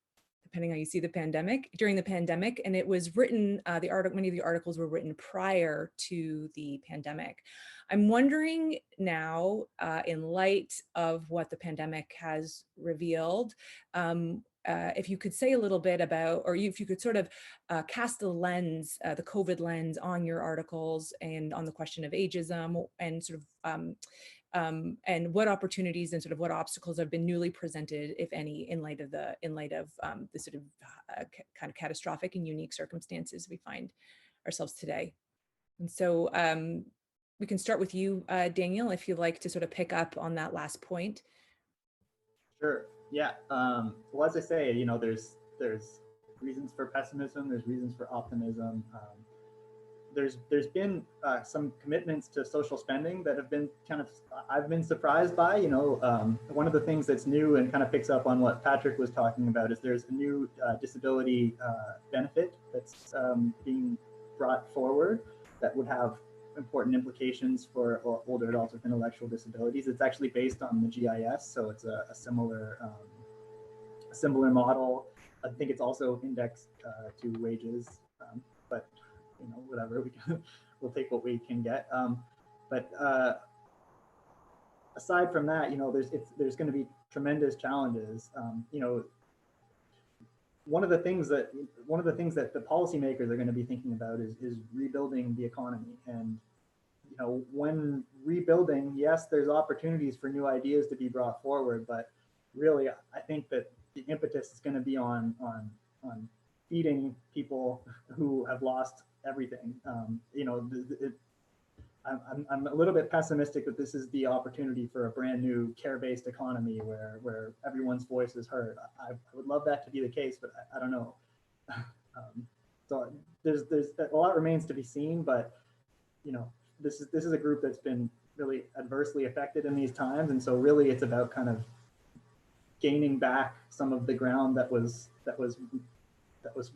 depending how you see the pandemic, during the pandemic, and it was written, many of the articles were written prior to the pandemic. I'm wondering now, in light of what the pandemic has revealed, if you could say a little bit about, or if you could sort of cast the lens, the COVID lens on your articles and on the question of ageism and sort of, and what opportunities and sort of what obstacles have been newly presented, if any, in light of the sort of kind of catastrophic and unique circumstances we find ourselves today. And so we can start with you, Daniel, if you'd like to sort of pick up on that last point. Sure. Yeah. Well, as I say, there's reasons for pessimism. There's reasons for optimism. There's been some commitments to social spending that have been I've been surprised by. One of the things that's new and kind of picks up on what Patrik was talking about is there's a new disability benefit that's being brought forward that would have important implications for older adults with intellectual disabilities. It's actually based on the GIS, so it's a similar model. I think it's also indexed to wages, but whatever, we'll take what we can get. But aside from that, there's going to be tremendous challenges. one of the things that the policymakers are going to be thinking about is rebuilding the economy. And you know, when rebuilding, yes, there's opportunities for new ideas to be brought forward, but really, I think that the impetus is going to be on feeding people who have lost everything. You know, I'm a little bit pessimistic that this is the opportunity for a brand new care-based economy where everyone's voice is heard. I would love that to be the case, but I don't know. So there's a lot remains to be seen, but you know, this is a group that's been really adversely affected in these times, and so really it's about kind of gaining back some of the ground that was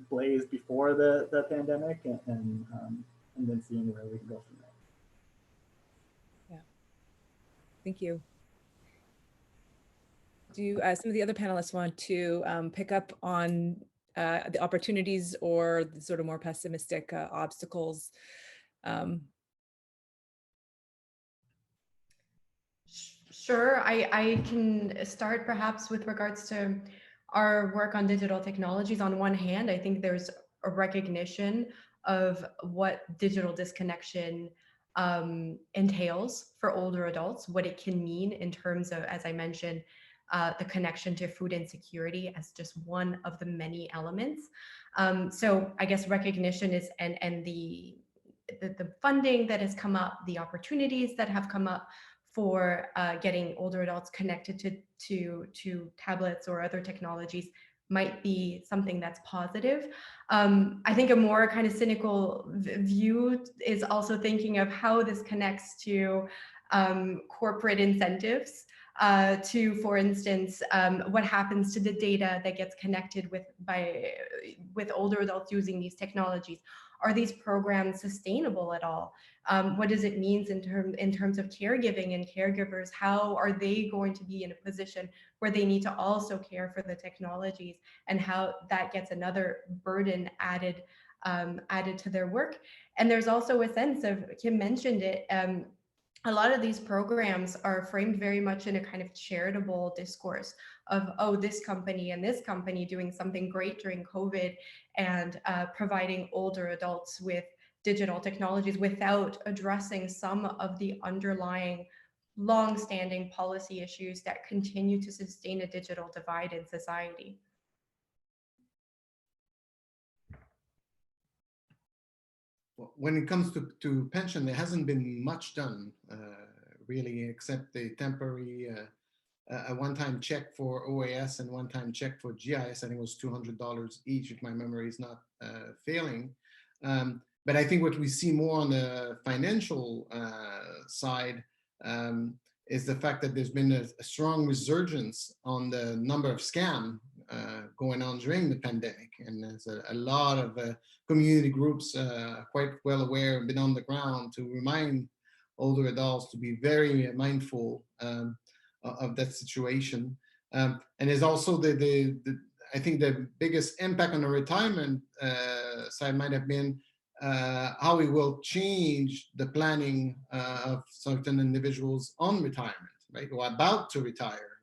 blazed before the pandemic, and then seeing where we can go from there. Yeah, thank you. Do some of the other panelists want to pick up on the opportunities or the sort of more pessimistic obstacles? Sure, I can start perhaps with regards to our work on digital technologies. On one hand, I think there's a recognition of what digital disconnection entails for older adults, what it can mean in terms of, as I mentioned, the connection to food insecurity as just one of the many elements. So I guess recognition is, and the funding that has come up, the opportunities that have come up for getting older adults connected to tablets or other technologies might be something that's positive. I think a more kind of cynical view is also thinking of how this connects to corporate incentives, to, for instance, what happens to the data that gets connected with older adults using these technologies. Are these programs sustainable at all? What does it mean in terms of caregiving and caregivers? How are they going to be in a position where they need to also care for the technologies, and how that gets another burden added to their work? And there's also a sense of, Kim mentioned it, a lot of these programs are framed very much in a kind of charitable discourse of, oh, this company and this company doing something great during COVID and providing older adults with digital technologies without addressing some of the underlying long-standing policy issues that continue to sustain a digital divide in society. When it comes to pension, there hasn't been much done, really, except the temporary, a one-time check for OAS and one-time check for GIS. I think it was $200 each, if my memory is not failing. But I think what we see more on the financial side is the fact that there's been a strong resurgence on the number of scams going on during the pandemic. And there's a lot of community groups quite well aware and been on the ground to remind older adults to be very mindful of that situation. And there's also I think the biggest impact on the retirement side might have been how we will change the planning of certain individuals on retirement, right, or about to retire.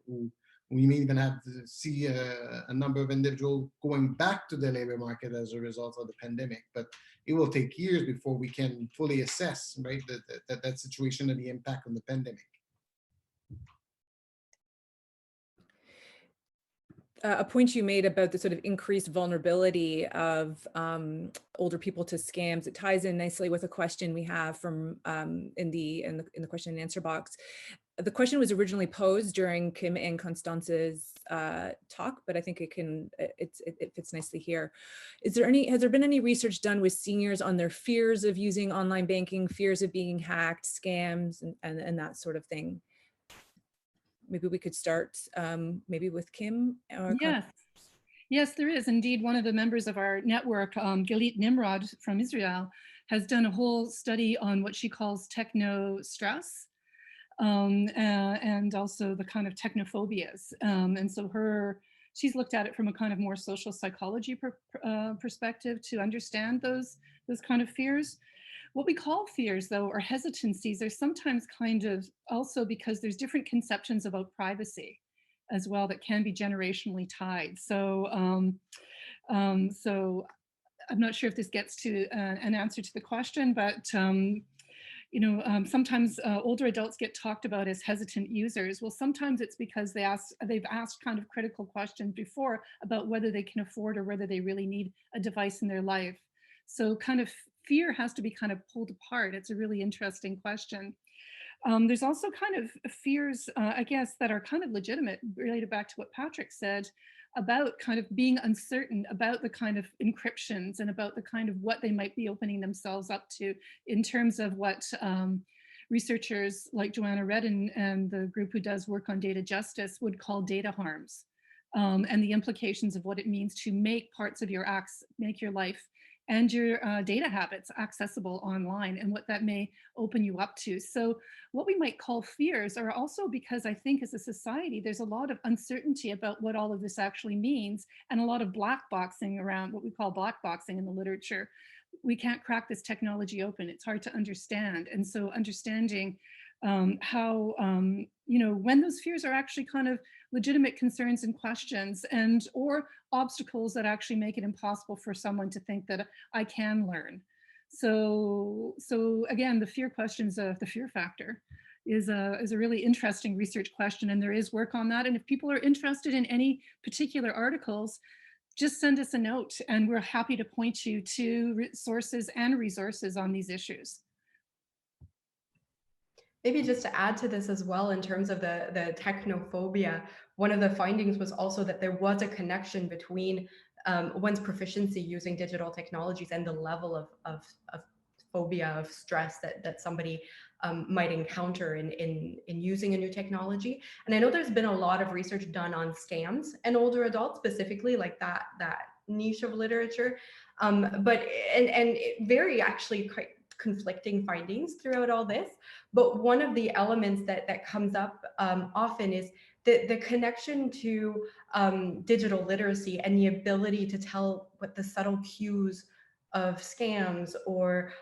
We may even have to see a number of individuals going back to the labor market as a result of the pandemic, but it will take years before we can fully assess, right, that situation and the impact on the pandemic. A point you made about the sort of increased vulnerability of older people to scams, it ties in nicely with a question we have from in the question and answer box. The question was originally posed during Kim and Constance's talk, but I think it fits nicely here. Has there been any research done with seniors on their fears of using online banking, fears of being hacked, scams, and that sort of thing? Maybe we could start maybe with Kim. Or yes, there is indeed. One of the members of our network, Galit Nimrod from Israel, has done a whole study on what she calls techno stress, and also the kind of technophobias. And so she's looked at it from a kind of more social psychology perspective to understand those kind of fears. What we call fears, though, or hesitancies, are sometimes kind of also because there's different conceptions about privacy as well that can be generationally tied. So So I'm not sure if this gets to an answer to the question, but sometimes older adults get talked about as hesitant users. Well, sometimes it's because they've asked kind of critical questions before about whether they can afford or whether they really need a device in their life. So kind of fear has to be kind of pulled apart. It's a really interesting question. There's also kind of fears, I guess, that are kind of legitimate, related back to what Patrik said, about kind of being uncertain about the kind of encryptions and about the kind of what they might be opening themselves up to in terms of what researchers like Joanna Redden and the group who does work on data justice would call data harms, and the implications of what it means to make parts of your life and your data habits accessible online, and what that may open you up to. So what we might call fears are also because I think as a society, there's a lot of uncertainty about what all of this actually means, and a lot of black boxing around, what we call black boxing in the literature. We can't crack this technology open. It's hard to understand. And so understanding how, when those fears are actually kind of legitimate concerns and questions, and or obstacles that actually make it impossible for someone to think that I can learn. So again, the fear questions, the fear factor is a really interesting research question, and there is work on that. And if people are interested in any particular articles, just send us a note and we're happy to point you to sources and resources on these issues. Maybe just to add to this as well, in terms of the technophobia, one of the findings was also that there was a connection between one's proficiency using digital technologies and the level of phobia, of stress that somebody might encounter in using a new technology. And I know there's been a lot of research done on scams and older adults, specifically, like that niche of literature, but very actually quite conflicting findings throughout all this. But one of the elements that comes up often is the connection to digital literacy and the ability to tell what the subtle cues of scams or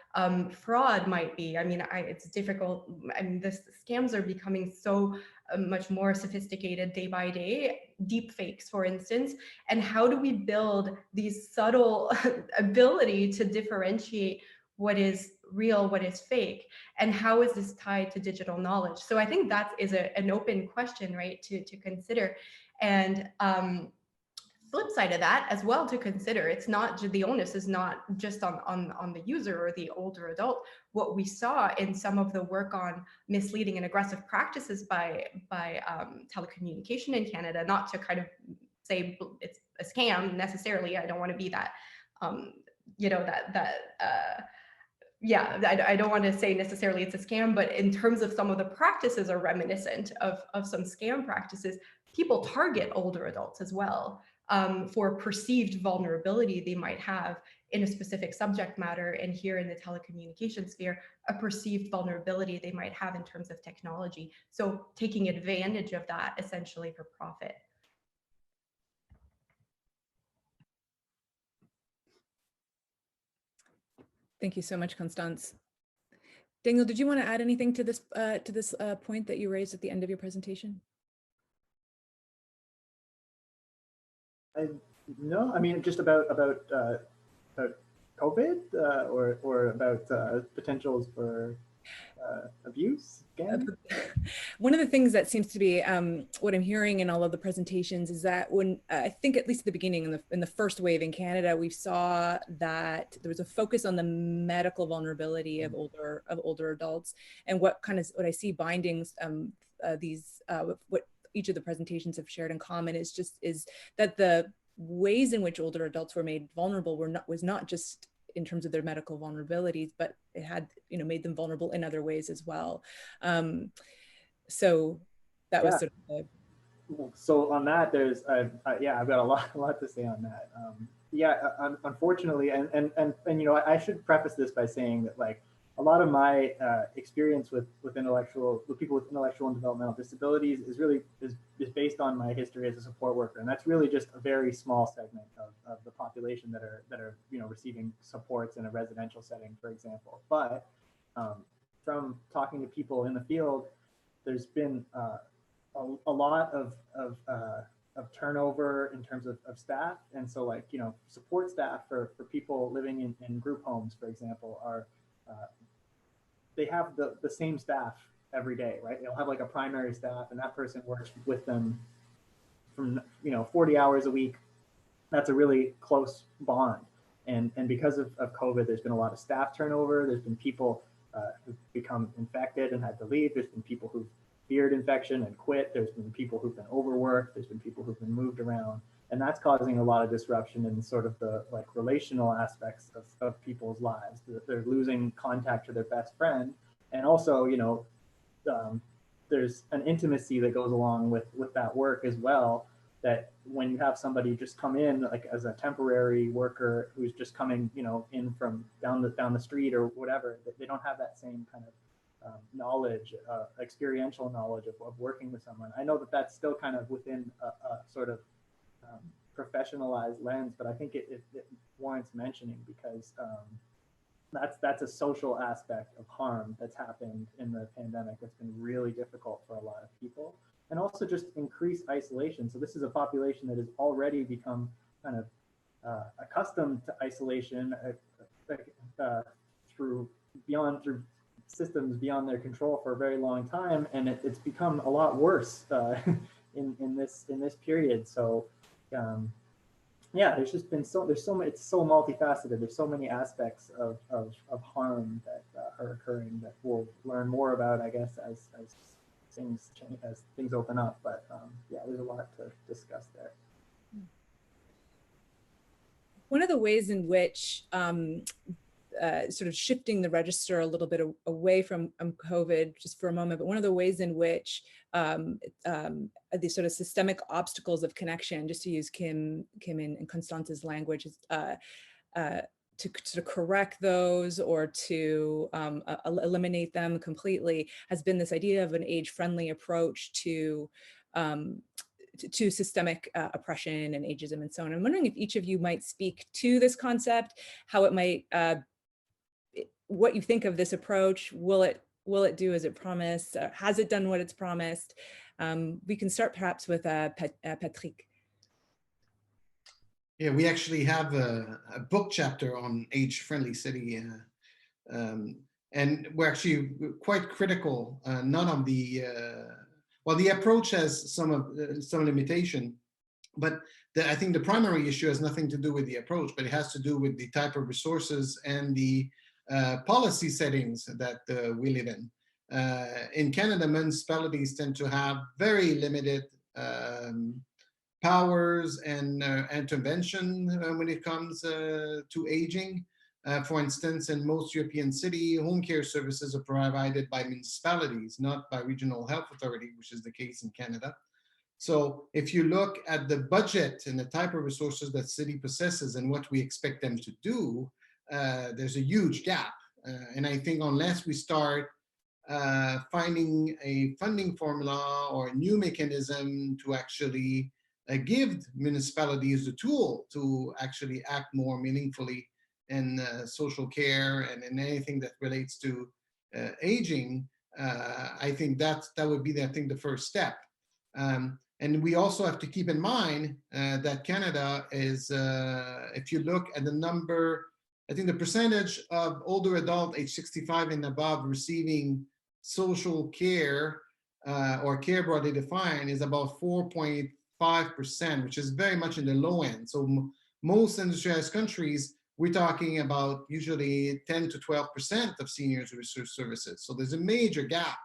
fraud might be. I mean, it's difficult. I mean, the scams are becoming so much more sophisticated day by day, deep fakes, for instance. And how do we build these subtle ability to differentiate what is real, what is fake, and how is this tied to digital knowledge? So I think that is an open question, right, to consider. And flip side of that as well to consider, it's not the onus is not just on the user or the older adult. What we saw in some of the work on misleading and aggressive practices by telecommunication in Canada, not to kind of say it's a scam necessarily, I don't want to be that I don't want to say necessarily it's a scam, but in terms of some of the practices are reminiscent of some scam practices. People target older adults as well for perceived vulnerability they might have in a specific subject matter, and here in the telecommunication sphere, a perceived vulnerability they might have in terms of technology. So taking advantage of that essentially for profit. Thank you so much, Constance. Daniel, did you want to add anything to this point that you raised at the end of your presentation? No, I mean, just about COVID or about potentials for abuse again? One of the things that seems to be what I'm hearing in all of the presentations is that when I think at least at the beginning in the first wave in Canada, we saw that there was a focus on the medical vulnerability of older adults, and what I see bindings what each of the presentations have shared in common is that the ways in which older adults were made vulnerable was not just in terms of their medical vulnerabilities, but it had made them vulnerable in other ways as well. So that was sort of so on that, there's I've got a lot to say on that. Unfortunately, and I should preface this by saying that, like, a lot of my experience with people with intellectual and developmental disabilities is based on my history as a support worker, and that's really just a very small segment of the population that are receiving supports in a residential setting, for example. But from talking to people in the field, there's been a lot of turnover in terms of staff. And so like, you know, support staff for people living in group homes, for example, are, they have the same staff every day, right? They'll have like a primary staff and that person works with them from, you know, 40 hours a week. That's a really close bond. And because of COVID, there's been a lot of staff turnover. There's been people who've become infected and had to leave. There's been people who've feared infection and quit. There's been people who've been overworked. There's been people who've been moved around. And that's causing a lot of disruption in sort of the like relational aspects of people's lives. They're losing contact to their best friend. And also, you know, there's an intimacy that goes along with that work as well, that when you have somebody just come in like as a temporary worker who's just coming, you know, in from down the street or whatever, they don't have that same kind of knowledge, experiential knowledge of working with someone. I know that that's still kind of within a sort of professionalized lens, but I think it warrants mentioning because that's a social aspect of harm that's happened in the pandemic that's been really difficult for a lot of people. And also just increased isolation. So this is a population that has already become kind of accustomed to isolation through systems beyond their control for a very long time, and it's become a lot worse in this period. So yeah, there's just been it's so multifaceted. There's so many aspects of harm that are occurring that we'll learn more about, I guess, as things change, as things open up. But yeah, there's a lot to discuss there. One of the ways in which sort of shifting the register a little bit away from COVID just for a moment, but one of the ways in which these sort of systemic obstacles of connection, just to use Kim and Constance's language, to sort of correct those or to eliminate them completely, has been this idea of an age-friendly approach to systemic oppression and ageism and so on. I'm wondering if each of you might speak to this concept, how it might, what you think of this approach. Will it do as it promised? Has it done what it's promised? We can start perhaps with Patrik. Yeah, we actually have a book chapter on age-friendly city, and we're actually quite critical, not on the, well, the approach has some limitation, but I think the primary issue has nothing to do with the approach, but it has to do with the type of resources and the policy settings that we live in. In Canada, municipalities tend to have very limited powers and intervention when it comes to aging. For instance, in most European cities, home care services are provided by municipalities, not by regional health authority, which is the case in Canada. So if you look at the budget and the type of resources that city possesses and what we expect them to do, there's a huge gap. And I think unless we start finding a funding formula or a new mechanism to actually give municipalities the tool to actually act more meaningfully in social care and in anything that relates to aging, I think that would be, I think, the first step. And we also have to keep in mind that Canada is, if you look at the number, I think the percentage of older adult age 65 and above receiving social care or care broadly defined is about 4.5%, which is very much in the low end. So most industrialized countries, we're talking about usually 10 to 12% of seniors research services. So there's a major gap.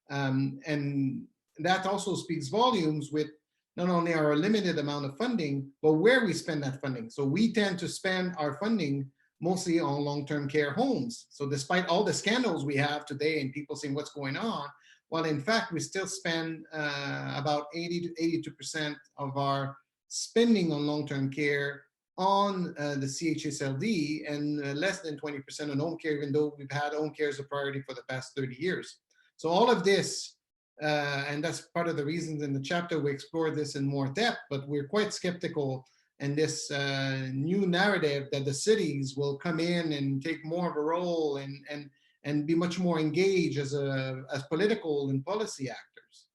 And that also speaks volumes with not only our limited amount of funding, but where we spend that funding. So we tend to spend our funding mostly on long-term care homes. So despite all the scandals we have today and people saying what's going on, well, in fact, we still spend about 80 to 82% of our spending on long-term care on the CHSLD and less than 20% on home care, even though we've had home care as a priority for the past 30 years. So all of this, and that's part of the reasons in the chapter we explore this in more depth, but we're quite skeptical in this new narrative that the cities will come in and take more of a role and be much more engaged as political and policy actors.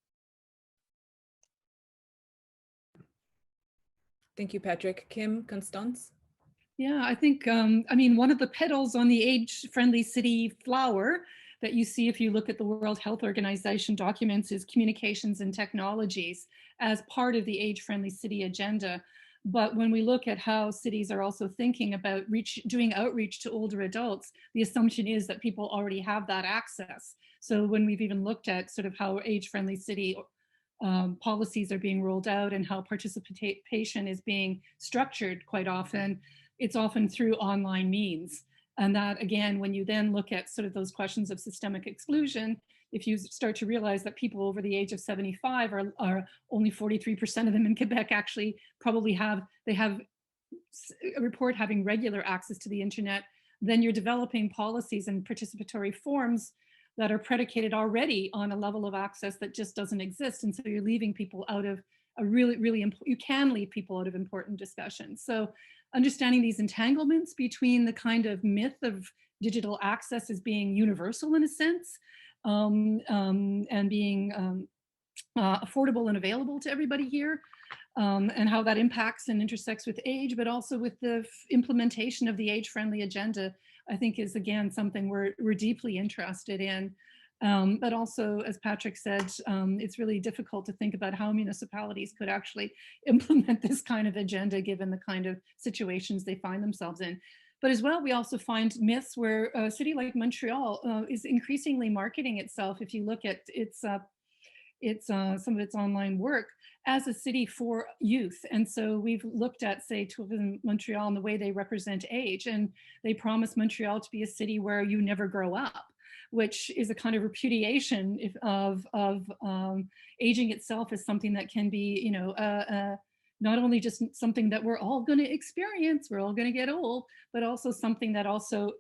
Thank you, Patrik. Kim, Constance? Yeah, I think, I mean, one of the petals on the age-friendly city flower that you see if you look at the World Health Organization documents is communications and technologies as part of the age-friendly city agenda. But when we look at how cities are also thinking about doing outreach to older adults, the assumption is that people already have that access. So when we've even looked at sort of how age-friendly city policies are being rolled out and how participation is being structured quite often, it's often through online means. And that, again, when you then look at sort of those questions of systemic exclusion, if you start to realize that people over the age of 75 are only 43% of them in Quebec actually probably have a report having regular access to the internet, then you're developing policies and participatory forms that are predicated already on a level of access that just doesn't exist. And so you're leaving people out of a you can leave people out of important discussions. So understanding these entanglements between the kind of myth of digital access as being universal in a sense, and being affordable and available to everybody here, and how that impacts and intersects with age, but also with the implementation of the age-friendly agenda, I think is, again, something we're deeply interested in. But also, as Patrik said, it's really difficult to think about how municipalities could actually implement this kind of agenda given the kind of situations they find themselves in. But as well, we also find myths where a city like Montreal is increasingly marketing itself, if you look at some of its online work, as a city for youth. And so we've looked at, say, Tourism Montreal and the way they represent age, and they promise Montreal to be a city where you never grow up, which is a kind of repudiation of aging itself as something that can be, you know, not only just something that we're all going to experience, we're all going to get old, but also something that also,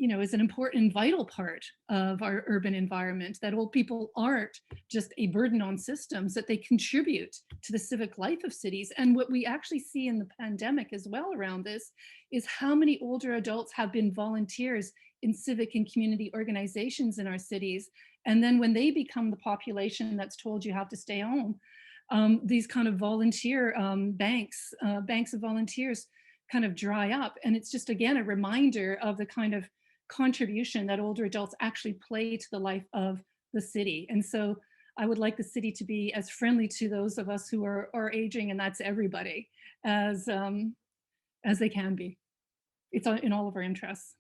you know, is an important and vital part of our urban environment, that old people aren't just a burden on systems, that they contribute to the civic life of cities. And what we actually see in the pandemic as well around this is how many older adults have been volunteers in civic and community organizations in our cities. And then when they become the population that's told you have to stay home, these kind of volunteer banks of volunteers kind of dry up. And it's just, again, a reminder of the kind of contribution that older adults actually play to the life of the city. And so I would like the city to be as friendly to those of us who are aging, and that's everybody, as they can be. It's in all of our interests.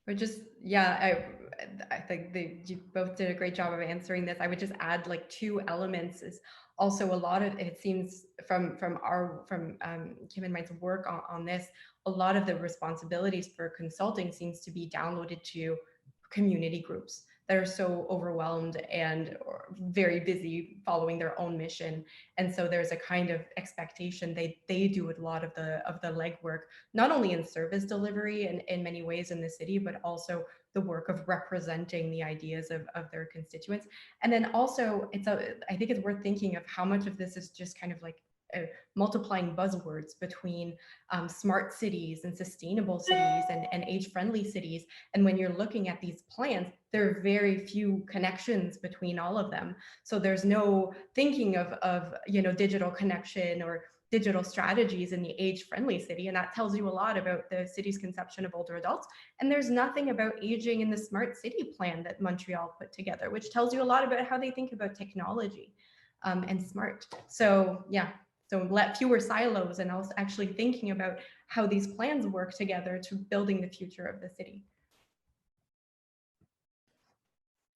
Or just, yeah, I think you both did a great job of answering this. I would just add like two elements. Is also a lot of, it seems from Kim and Mike's work on this, a lot of the responsibilities for consulting seems to be downloaded to community groups that are so overwhelmed and very busy following their own mission. And so there's a kind of expectation they do a lot of the legwork, not only in service delivery and in many ways in the city, but also the work of representing the ideas of their constituents. And then also I think it's worth thinking of how much of this is just kind of like multiplying buzzwords between smart cities and sustainable cities and age-friendly cities. And when you're looking at these plans, there are very few connections between all of them. So there's no thinking of you know, digital connection or digital strategies in the age-friendly city. And that tells you a lot about the city's conception of older adults. And there's nothing about aging in the smart city plan that Montreal put together, which tells you a lot about how they think about technology and smart. So yeah. So let fewer silos, and also actually thinking about how these plans work together to building the future of the city.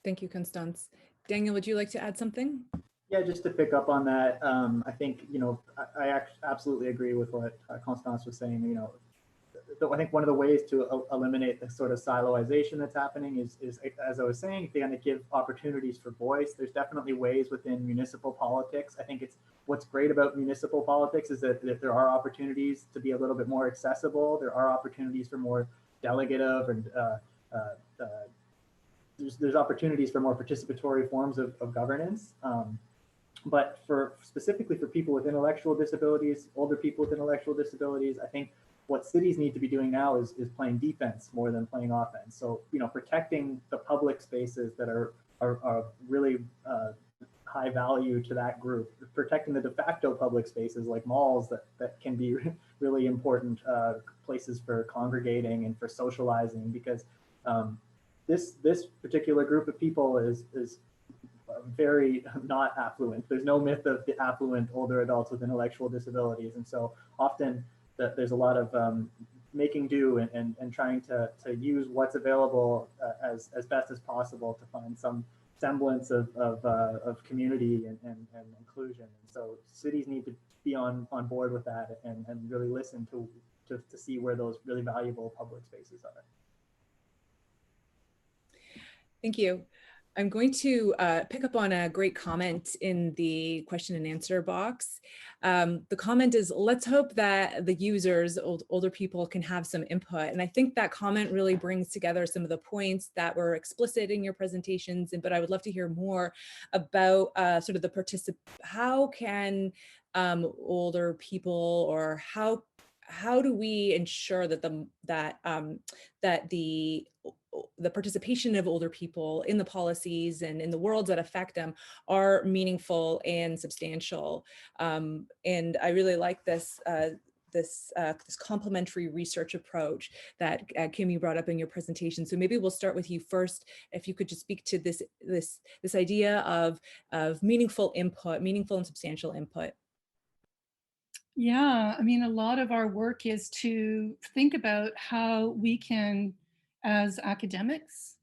Thank you, Constance. Daniel, would you like to add something? Yeah, just to pick up on that, I think, you know, I absolutely agree with what Constance was saying. You know, I think one of the ways to eliminate the sort of siloization that's happening is as I was saying, to kind of give opportunities for voice. There's definitely ways within municipal politics. I think it's what's great about municipal politics is that there are opportunities to be a little bit more accessible. There are opportunities for more delegative and there's opportunities for more participatory forms of governance. But specifically for people with intellectual disabilities, older people with intellectual disabilities, I think what cities need to be doing now is playing defense more than playing offense. So, you know, protecting the public spaces that are really high high value to that group. Protecting the de facto public spaces like malls that can be really important places for congregating and for socializing, because this particular group of people is very not affluent. There's no myth of the affluent older adults with intellectual disabilities. And so often there's a lot of making do and trying to use what's available as best as possible to find some semblance of community and inclusion. And so cities need to be on board with that and really listen to see where those really valuable public spaces are. Thank you. I'm going to pick up on a great comment in the question and answer box. The comment is, let's hope that the users, older people, can have some input. And I think that comment really brings together some of the points that were explicit in your presentations, but I would love to hear more about sort of the how can older people, or how do we ensure that the participation of older people in the policies and in the worlds that affect them are meaningful and substantial. And I really like this complementary research approach that Kim, you brought up in your presentation. So maybe we'll start with you first. If you could just speak to this idea of meaningful input, meaningful and substantial input. Yeah, I mean, a lot of our work is to think about how we can, as academics,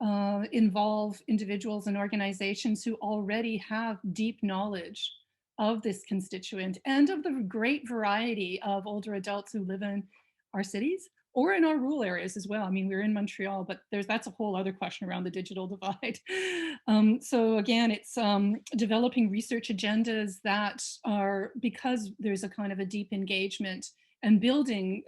involve individuals and organizations who already have deep knowledge of this constituent and of the great variety of older adults who live in our cities or in our rural areas as well. I mean, we're in Montreal, but that's a whole other question around the digital divide. So again, it's developing research agendas that are, because there's a kind of a deep engagement and building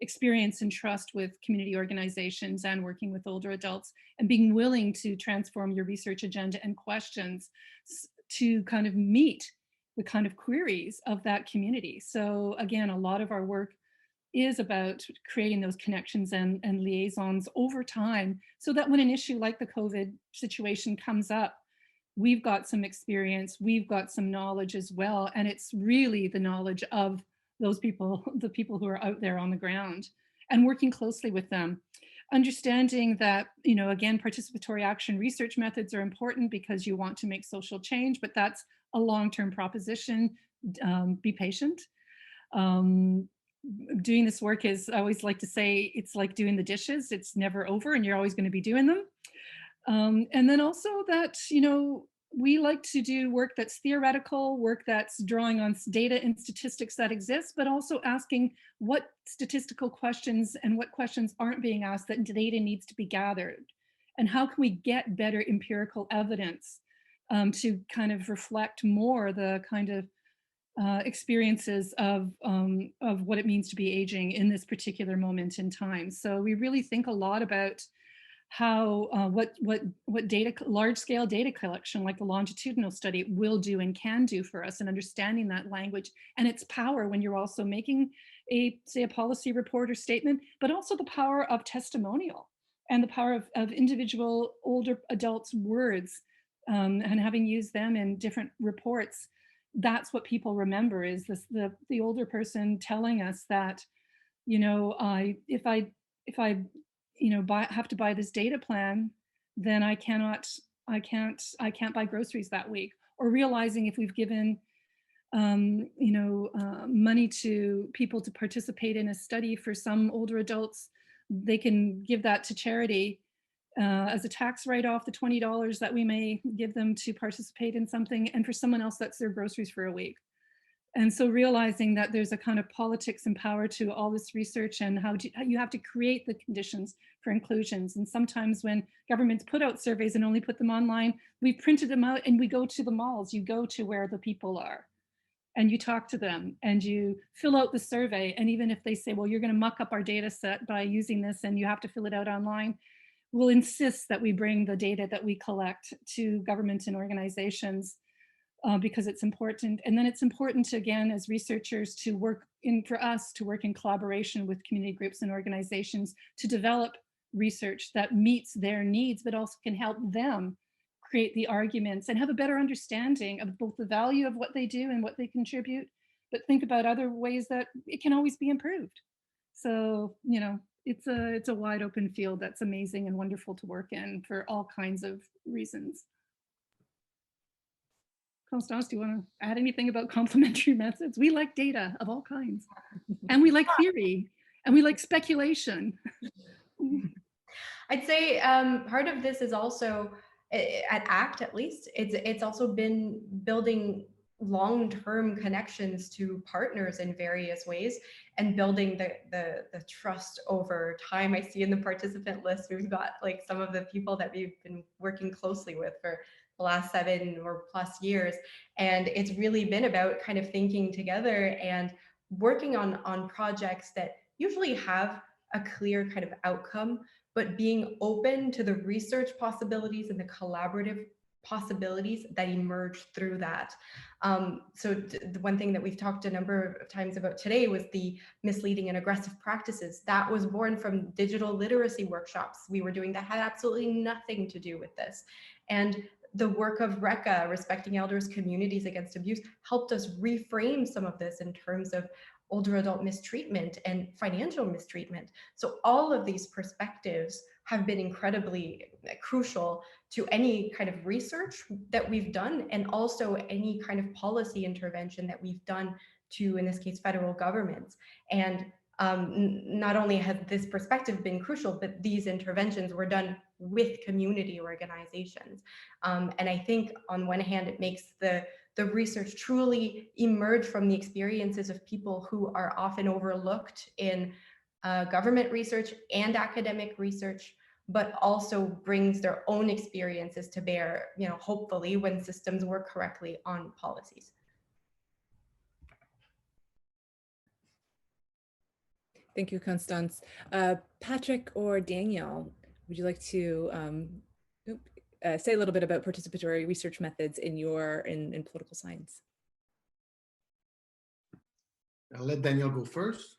experience and trust with community organizations and working with older adults, and being willing to transform your research agenda and questions to kind of meet the kind of queries of that community. So again, a lot of our work is about creating those connections and liaisons over time, so that when an issue like the COVID situation comes up, we've got some experience, we've got some knowledge as well. And it's really the knowledge of those people, the people who are out there on the ground, and working closely with them. Understanding that, you know, again, participatory action research methods are important because you want to make social change, but that's a long-term proposition. Be patient. Doing this work is, I always like to say, it's like doing the dishes. It's never over and you're always going to be doing them. And then also that, you know, we like to do work that's theoretical, work that's drawing on data and statistics that exist, but also asking what statistical questions and what questions aren't being asked that data needs to be gathered. And how can we get better empirical evidence to kind of reflect more the kind of experiences of what it means to be aging in this particular moment in time. So we really think a lot about how what data, large-scale data collection like the longitudinal study will do and can do for us, and understanding that language and its power when you're also making say a policy report or statement, but also the power of testimonial and the power of individual older adults' words and having used them in different reports. That's what people remember, is this the older person telling us that, you know, if I you know, have to buy this data plan, then I can't buy groceries that week. Or realizing if we've given you know, money to people to participate in a study for some older adults, they can give that to charity as a tax write-off, the $20 that we may give them to participate in something, and for someone else that's their groceries for a week. And so realizing that there's a kind of politics and power to all this research, and how you have to create the conditions for inclusions. And sometimes when governments put out surveys and only put them online, we printed them out and we go to the malls, you go to where the people are and you talk to them and you fill out the survey. And even if they say, well, you're going to muck up our data set by using this and you have to fill it out online, we'll insist that we bring the data that we collect to governments and organizations because it's important. And then it's important to, again, as researchers, to work in, for us to work in collaboration with community groups and organizations to develop research that meets their needs, but also can help them create the arguments and have a better understanding of both the value of what they do and what they contribute, but think about other ways that it can always be improved. So, you know, it's a wide open field that's amazing and wonderful to work in for all kinds of reasons. Constance, do you want to add anything about complementary methods? We like data of all kinds, and we like theory, and we like speculation. I'd say part of this is also, at ACT at least, it's also been building long-term connections to partners in various ways and building the trust over time. I see in the participant list, we've got like some of the people that we've been working closely with for the last 7 or plus years. And it's really been about kind of thinking together and working on projects that usually have a clear kind of outcome, but being open to the research possibilities and the collaborative possibilities that emerge through that. So the one thing that we've talked a number of times about today was the misleading and aggressive practices. That was born from digital literacy workshops we were doing that had absolutely nothing to do with this. And the work of RECA, Respecting Elders Communities Against Abuse, helped us reframe some of this in terms of older adult mistreatment and financial mistreatment. So all of these perspectives have been incredibly crucial to any kind of research that we've done, and also any kind of policy intervention that we've done to, in this case, federal governments. And not only has this perspective been crucial, but these interventions were done with community organizations. And I think on one hand, it makes the research truly emerge from the experiences of people who are often overlooked in government research and academic research, but also brings their own experiences to bear, you know, hopefully when systems work correctly on policies. Thank you, Constance. Patrik or Daniel, would you like to say a little bit about participatory research methods in political science? I'll let Daniel go first.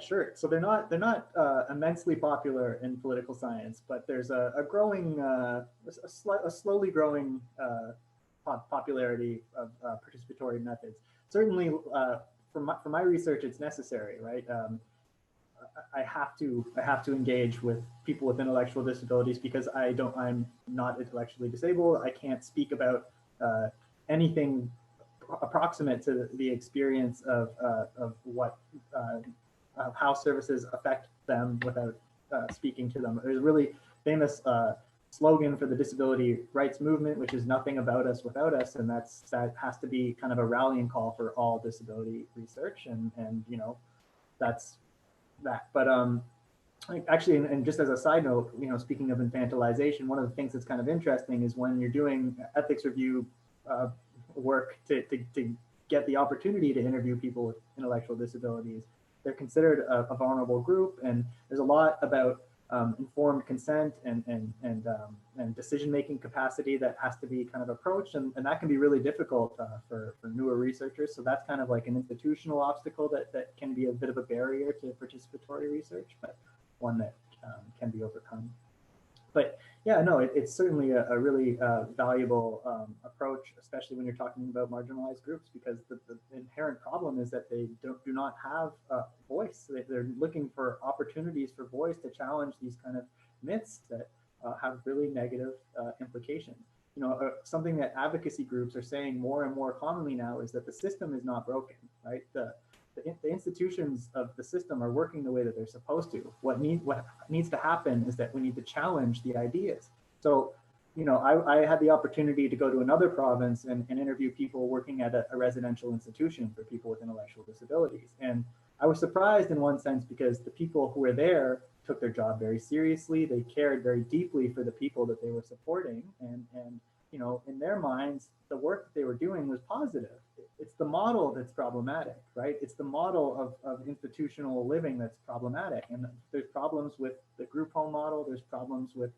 Sure. So they're not immensely popular in political science, but there's a growing, a slowly growing popularity of participatory methods. Certainly, for my research, it's necessary, right? I have to engage with people with intellectual disabilities because I'm not intellectually disabled. I can't speak about anything approximate to the experience of how services affect them without speaking to them. There's a really famous slogan for the disability rights movement, which is nothing about us without us, and that has to be kind of a rallying call for all disability research, and you know, that's that. But actually, and just as a side note, you know, speaking of infantilization, one of the things that's kind of interesting is when you're doing ethics review work to get the opportunity to interview people with intellectual disabilities, they're considered a vulnerable group, and there's a lot about informed consent and decision-making capacity that has to be kind of approached, and that can be really difficult for newer researchers. So that's kind of like an institutional obstacle that can be a bit of a barrier to participatory research, but one that can be overcome. But yeah, no, it's certainly a really valuable approach, especially when you're talking about marginalized groups, because the inherent problem is that they do not have a voice. They're looking for opportunities for voice to challenge these kind of myths that have really negative implications. You know, something that advocacy groups are saying more and more commonly now is that the system is not broken, right? The institutions of the system are working the way that they're supposed to. What needs to happen is that we need to challenge the ideas. So, you know, I had the opportunity to go to another province and interview people working at a residential institution for people with intellectual disabilities. And I was surprised in one sense because the people who were there took their job very seriously. They cared very deeply for the people that they were supporting. And you know, in their minds, the work that they were doing was positive. It's the model that's problematic, right? It's the model of institutional living that's problematic. And there's problems with the group home model. There's problems with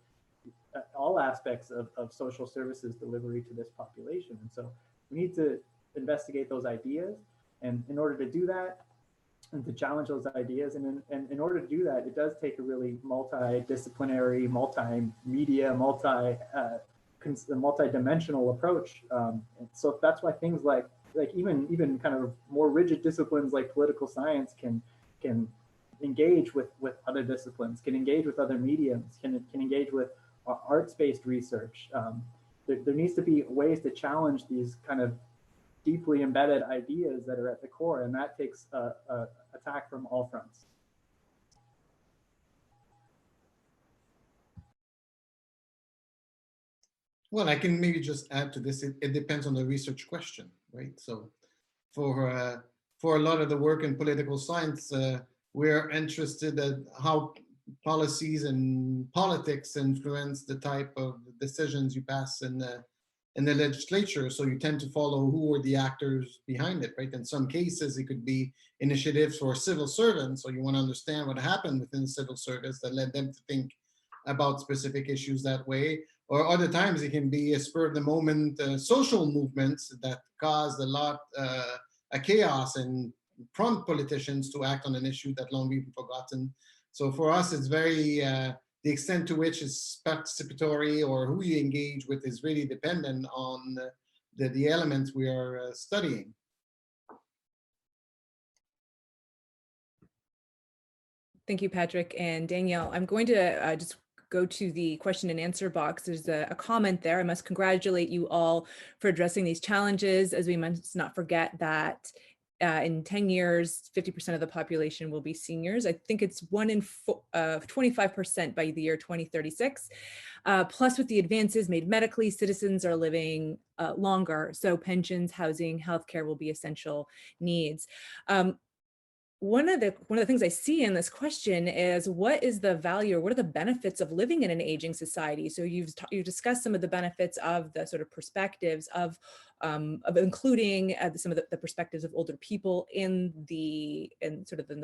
all aspects of social services delivery to this population. And so we need to investigate those ideas. And in order to do that, and to challenge those ideas. And in order to do that, it does take a really multidisciplinary, multimedia, multi-dimensional approach. And so that's why things like even kind of more rigid disciplines like political science can engage with other disciplines, can engage with other mediums, can engage with arts-based research. There needs to be ways to challenge these kind of deeply embedded ideas that are at the core, and that takes attack from all fronts. Well, I can maybe just add to this. It depends on the research question, right? So for a lot of the work in political science, we're interested in how policies and politics influence the type of decisions you pass in the legislature. So you tend to follow who are the actors behind it, right? In some cases, it could be initiatives for civil servants. So you want to understand what happened within the civil service that led them to think about specific issues that way. Or other times it can be a spur of the moment social movements that caused a lot of chaos and prompt politicians to act on an issue that long been forgotten. So for us, it's very, the extent to which it's participatory or who you engage with is really dependent on the elements we are studying. Thank you, Patrik and Danielle. I'm going to just go to the question and answer box. There's a comment there. I must congratulate you all for addressing these challenges, as we must not forget that in 10 years, 50% of the population will be seniors. I think it's 25% by the year 2036. Plus, with the advances made medically, citizens are living longer. So pensions, housing, healthcare will be essential needs. One of the things I see in this question is, what is the value or what are the benefits of living in an aging society? So you've discussed some of the benefits of the sort of perspectives of including some of the perspectives of older people in the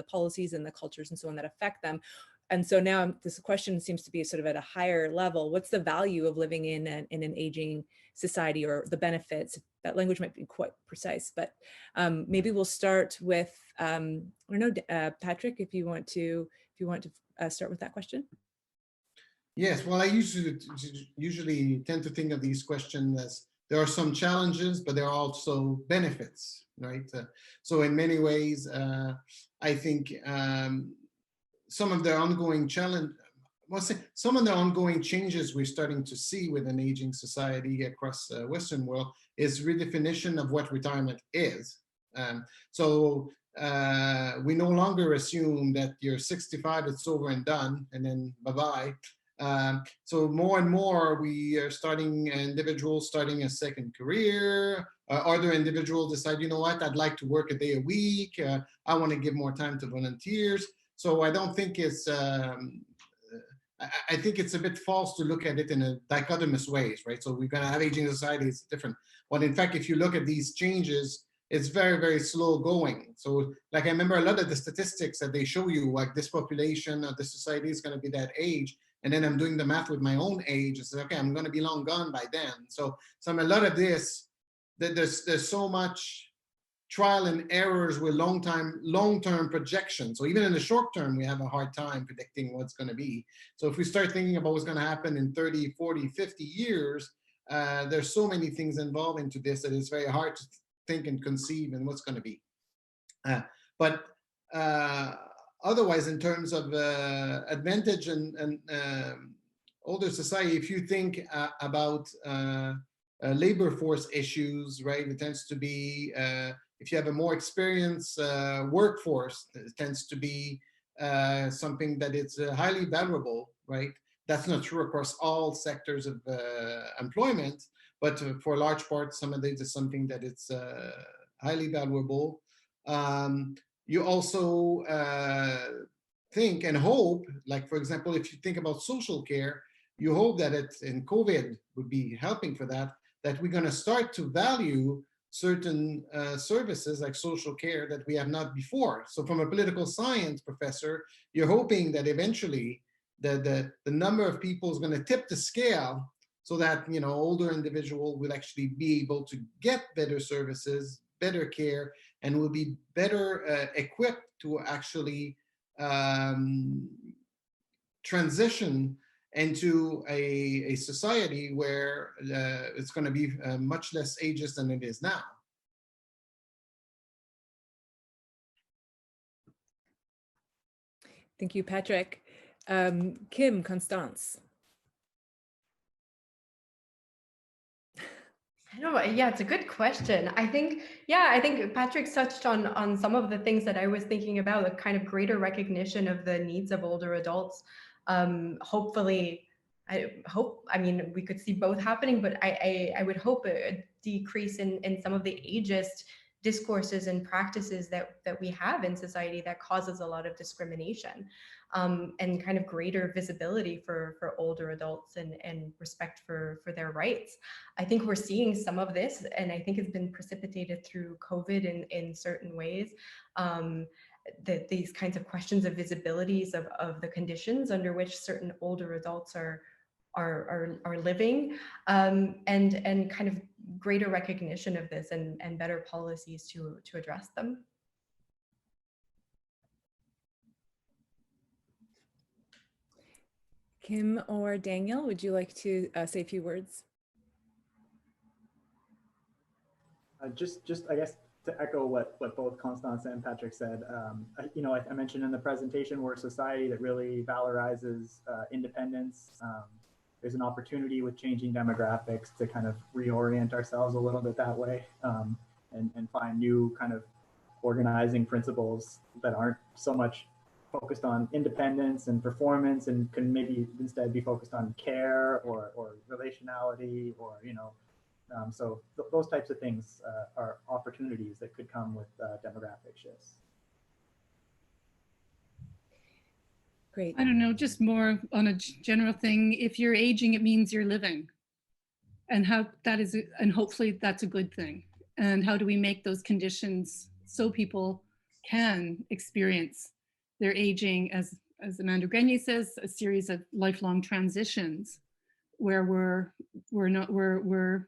policies and the cultures and so on that affect them. And so now this question seems to be sort of at a higher level. What's the value of living in an aging society, or the benefits? That language might be quite precise, but maybe we'll start with, I don't know, Patrik, if you want to start with that question. Yes, well, I usually tend to think of these questions as there are some challenges, but there are also benefits, right? So in many ways, I think some of the ongoing changes we're starting to see with an aging society across the Western world is redefinition of what retirement is. So we no longer assume that you're 65, it's over and done, and then bye-bye. So more and more we are individuals starting a second career. Other individuals decide, you know what, I'd like to work a day a week. I want to give more time to volunteers. So I don't think it's, I think it's a bit false to look at it in a dichotomous ways, right? So we're going to have aging society, it's different. But in fact, if you look at these changes, it's very, very slow going. So like I remember a lot of the statistics that they show you, like this population of the society is going to be that age. And then I'm doing the math with my own age. It's like, okay, I'm going to be long gone by then. So a lot of this, there's so much trial and errors with long-term projections. So even in the short term, we have a hard time predicting what's going to be. So if we start thinking about what's going to happen in 30, 40, 50 years, there's so many things involved into this that it's very hard to think and conceive in what's going to be. But otherwise, in terms of advantage and older society, if you think about labor force issues, right, it tends to be, if you have a more experienced workforce, it tends to be something that is highly valuable, right? That's not true across all sectors of employment, but for a large part, some of this is something that it's highly valuable. You also think and hope, like for example, if you think about social care, you hope that and COVID would be helping for that we're going to start to value certain services like social care that we have not before. So from a political science professor, you're hoping that eventually the number of people is going to tip the scale so that, you know, older individual will actually be able to get better services better care and will be better equipped to actually transition into a society where it's going to be much less ageist than it is now. Thank you, Patrik. Kim, Constance. I know, yeah, it's a good question. I think Patrik touched on some of the things that I was thinking about, the kind of greater recognition of the needs of older adults. Hopefully, I mean, we could see both happening, but I would hope a decrease in some of the ageist discourses and practices that we have in society that causes a lot of discrimination, and kind of greater visibility for older adults and respect for their rights. I think we're seeing some of this, and I think it's been precipitated through COVID in certain ways. These kinds of questions of visibilities of the conditions under which certain older adults are living, and kind of greater recognition of this and better policies to address them. Kim or Daniel, would you like to say a few words? Just I guess to echo what both Constance and Patrik said, I mentioned in the presentation, we're a society that really valorizes independence. There's an opportunity with changing demographics to kind of reorient ourselves a little bit that way, and find new kind of organizing principles that aren't so much focused on independence and performance, and can maybe instead be focused on care or relationality, or so those types of things are opportunities that could come with demographic shifts. Great. I don't know, just more on a general thing. If you're aging, it means you're living, and how that is, and hopefully that's a good thing. And how do we make those conditions so people can experience their aging, as Amanda Grenier says, a series of lifelong transitions where we're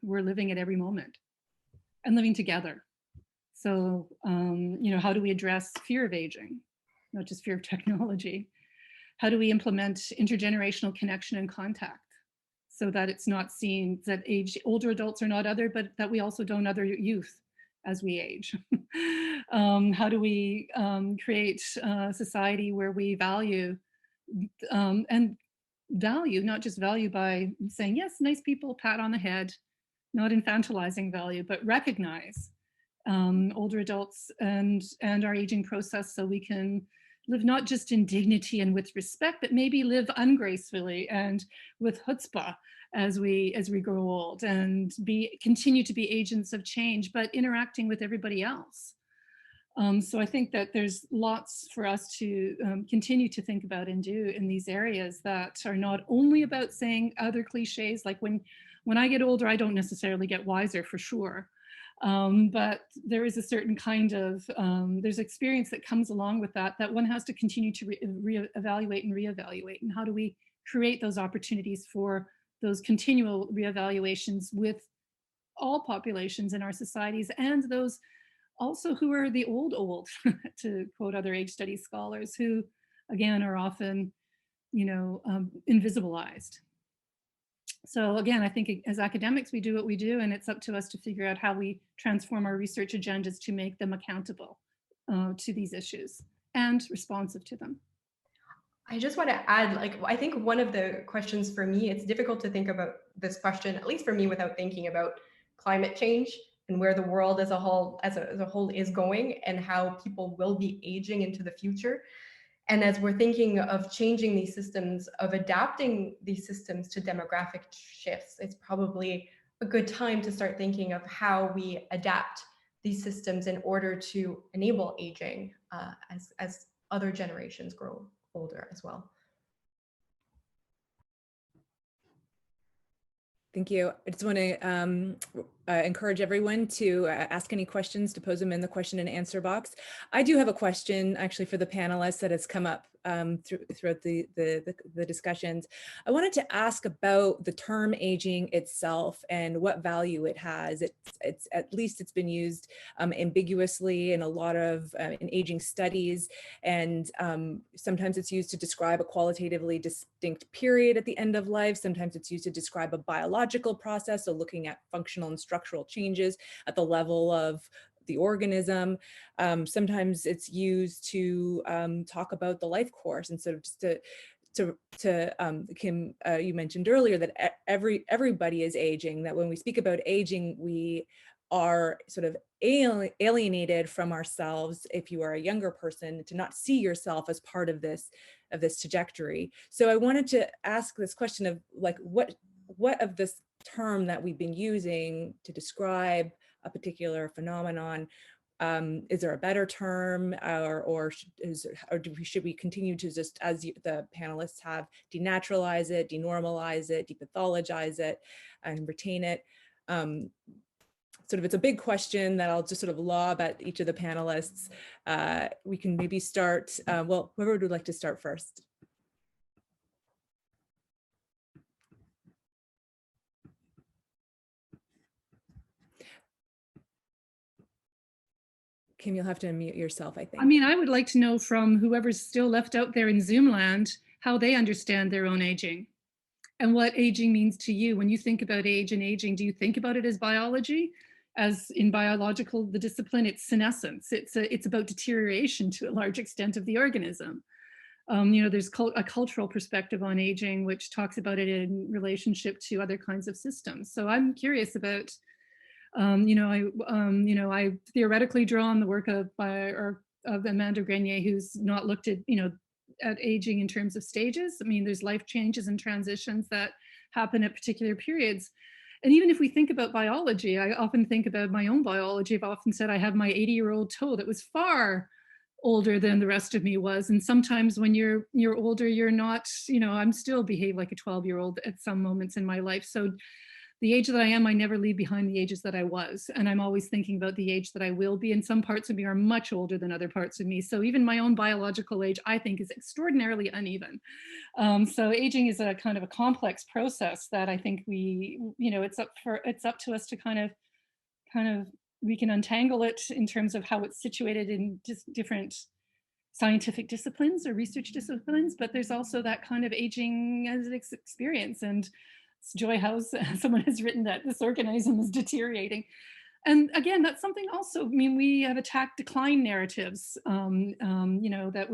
living at every moment and living together. So how do we address fear of aging, not just fear of technology? How do we implement intergenerational connection and contact so that it's not seen that older adults are not other, but that we also don't other youth as we age? How do we create a society where we value and value, not just value by saying, yes, nice people, pat on the head, not infantilizing value, but recognize older adults and our aging process, so we can live not just in dignity and with respect, but maybe live ungracefully and with chutzpah as we grow old, and continue to be agents of change, but interacting with everybody else. So I think that there's lots for us to continue to think about and do in these areas that are not only about saying other cliches, like when I get older, I don't necessarily get wiser, for sure. But there is a certain kind of, there's experience that comes along with that one has to continue to evaluate and reevaluate. And how do we create those opportunities for those continual reevaluations with all populations in our societies, and those also who are the old, to quote other age studies scholars, who again are often, invisibilized. So again, I think as academics, we do what we do, and it's up to us to figure out how we transform our research agendas to make them accountable to these issues and responsive to them. I just want to add, I think one of the questions for me, it's difficult to think about this question, at least for me, without thinking about climate change and where the world as a whole is going, and how people will be aging into the future. And as we're thinking of changing these systems, of adapting these systems to demographic shifts, it's probably a good time to start thinking of how we adapt these systems in order to enable aging as other generations grow older as well. Thank you. I just want to encourage everyone to ask any questions, to pose them in the question and answer box. I do have a question actually for the panelists that has come up throughout the discussions. I wanted to ask about the term aging itself and what value it has. It's at least it's been used ambiguously in a lot of in aging studies, and sometimes it's used to describe a qualitatively distinct period at the end of life. Sometimes it's used to describe a biological process, so looking at functional and structural changes at the level of the organism. Sometimes it's used to talk about the life course, and sort of just to Kim, you mentioned earlier that everybody is aging, that when we speak about aging, we are sort of alienated from ourselves, if you are a younger person, to not see yourself as part of this trajectory. So I wanted to ask this question of like, what of this term that we've been using to describe a particular phenomenon, is there a better term, or should we continue to just, as the panelists have, denaturalize it, denormalize it, depathologize it, and retain it? Sort of, it's a big question that I'll just sort of lob at each of the panelists. We can maybe start, well, whoever would like to start first. Kim, you'll have to unmute yourself, I think. I mean, I would like to know from whoever's still left out there in Zoom land, how they understand their own aging and what aging means to you. When you think about age and aging, do you think about it as biology? As in biological, the discipline, it's senescence. It's about deterioration to a large extent of the organism. You know, there's a cultural perspective on aging, which talks about it in relationship to other kinds of systems. So I'm curious about, I theoretically draw on the work of Amanda Grenier, who's not looked at, at aging in terms of stages. I mean, there's life changes and transitions that happen at particular periods. And even if we think about biology, I often think about my own biology. I've often said I have my 80-year-old toe that was far older than the rest of me was. And sometimes when you're older, you're not, I'm still behave like a 12-year-old at some moments in my life. So the age that I am, I never leave behind the ages that I was. And I'm always thinking about the age that I will be. And some parts of me are much older than other parts of me. So even my own biological age, I think, is extraordinarily uneven. So aging is a kind of a complex process that I think it's up to us to kind of, we can untangle it in terms of how it's situated in just different scientific disciplines or research disciplines, but there's also that kind of aging as an experience. And Joy House, someone has written that this organism is deteriorating. And again, that's something also, I mean, we have attacked decline narratives, that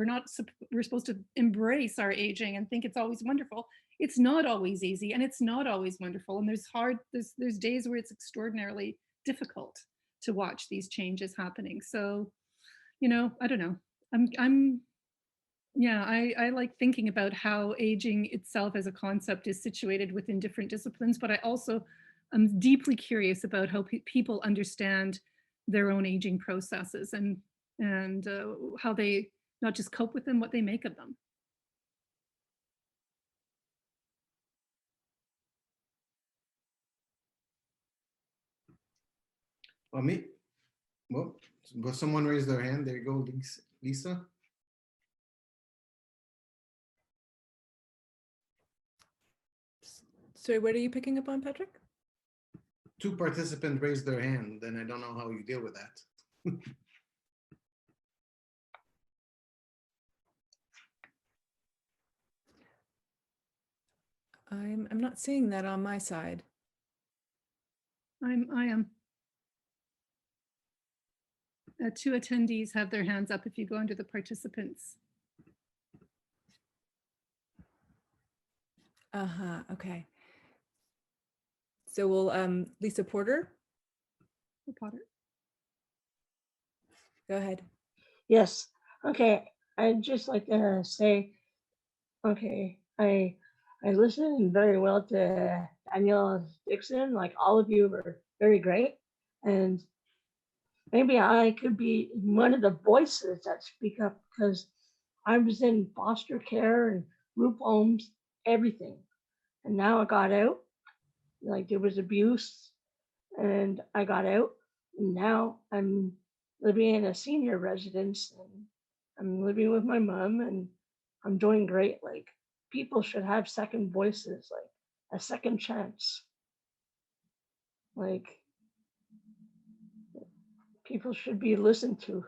we're supposed to embrace our aging and think it's always wonderful. It's not always easy, and it's not always wonderful. And there's days where it's extraordinarily difficult to watch these changes happening. So, I don't know. I like thinking about how aging itself as a concept is situated within different disciplines, but I also am deeply curious about how people understand their own aging processes and how they not just cope with them, what they make of them. Well, someone raise their hand. There you go, Lisa. Sorry, what are you picking up on, Patrik? Two participants raised their hand, and I don't know how you deal with that. I'm not seeing that on my side. I am. Two attendees have their hands up if you go under the participants. Okay. So we'll, Lisa Porter. Potter. Go ahead. Yes. Okay. I'd just like to say, okay, I listened very well to Danielle Dixon. Like, all of you were very great. And maybe I could be one of the voices that speak up, because I was in foster care and group homes, everything. And now I got out, like there was abuse, and I got out. And now I'm living in a senior residence, and I'm living with my mom, and I'm doing great. Like, people should have second voices, like a second chance. Like, people should be listened to.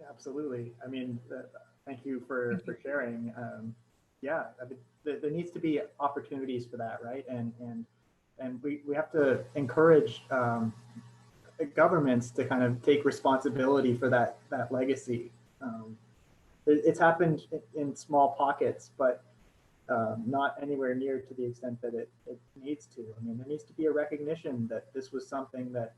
Absolutely. I mean, thank you for sharing. Yeah, I mean, there needs to be opportunities for that, right? And we have to encourage governments to kind of take responsibility for that legacy. It's happened in small pockets, but not anywhere near to the extent that it needs to. I mean, there needs to be a recognition that this was something that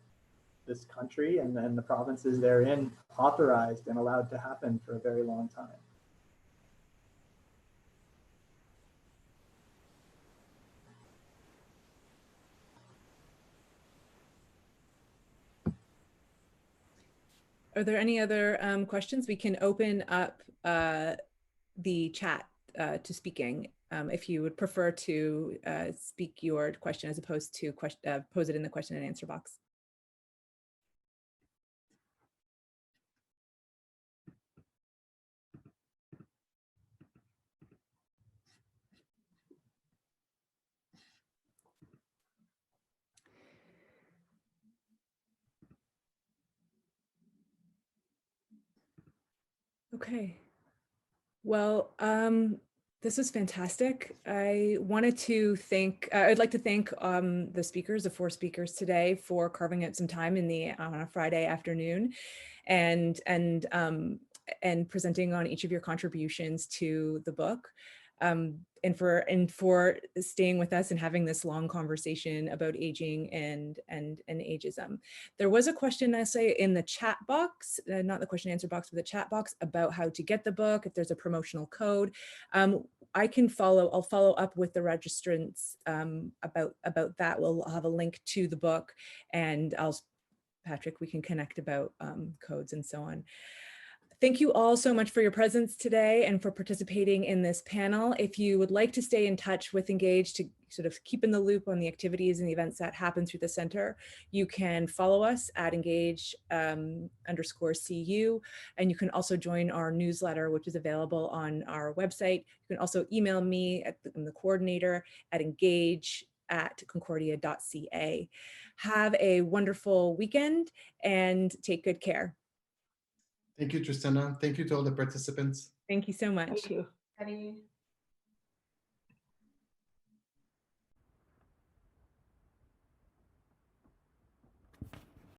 this country and then the provinces therein authorized and allowed to happen for a very long time. Are there any other questions? We can open up the chat to speaking if you would prefer to speak your question as opposed to pose it in the question and answer box. Okay. Well, this is fantastic. I wanted to thank, I'd like to thank the speakers, the 4 speakers today, for carving out some time on a Friday afternoon and presenting on each of your contributions to the book. And for staying with us and having this long conversation about aging and ageism. There was a question essay in the chat box, not the question and answer box, but the chat box, about how to get the book, if there's a promotional code. I'll follow up with the registrants about that. We'll have a link to the book, and Patrik, we can connect about codes and so on. Thank you all so much for your presence today and for participating in this panel. If you would like to stay in touch with Engage to sort of keep in the loop on the activities and the events that happen through the center, you can follow us at engage_CU, and you can also join our newsletter, which is available on our website. You can also email me I'm the coordinator at engage@concordia.ca. Have a wonderful weekend and take good care. Thank you, Tristana. Thank you to all the participants. Thank you so much. Thank you.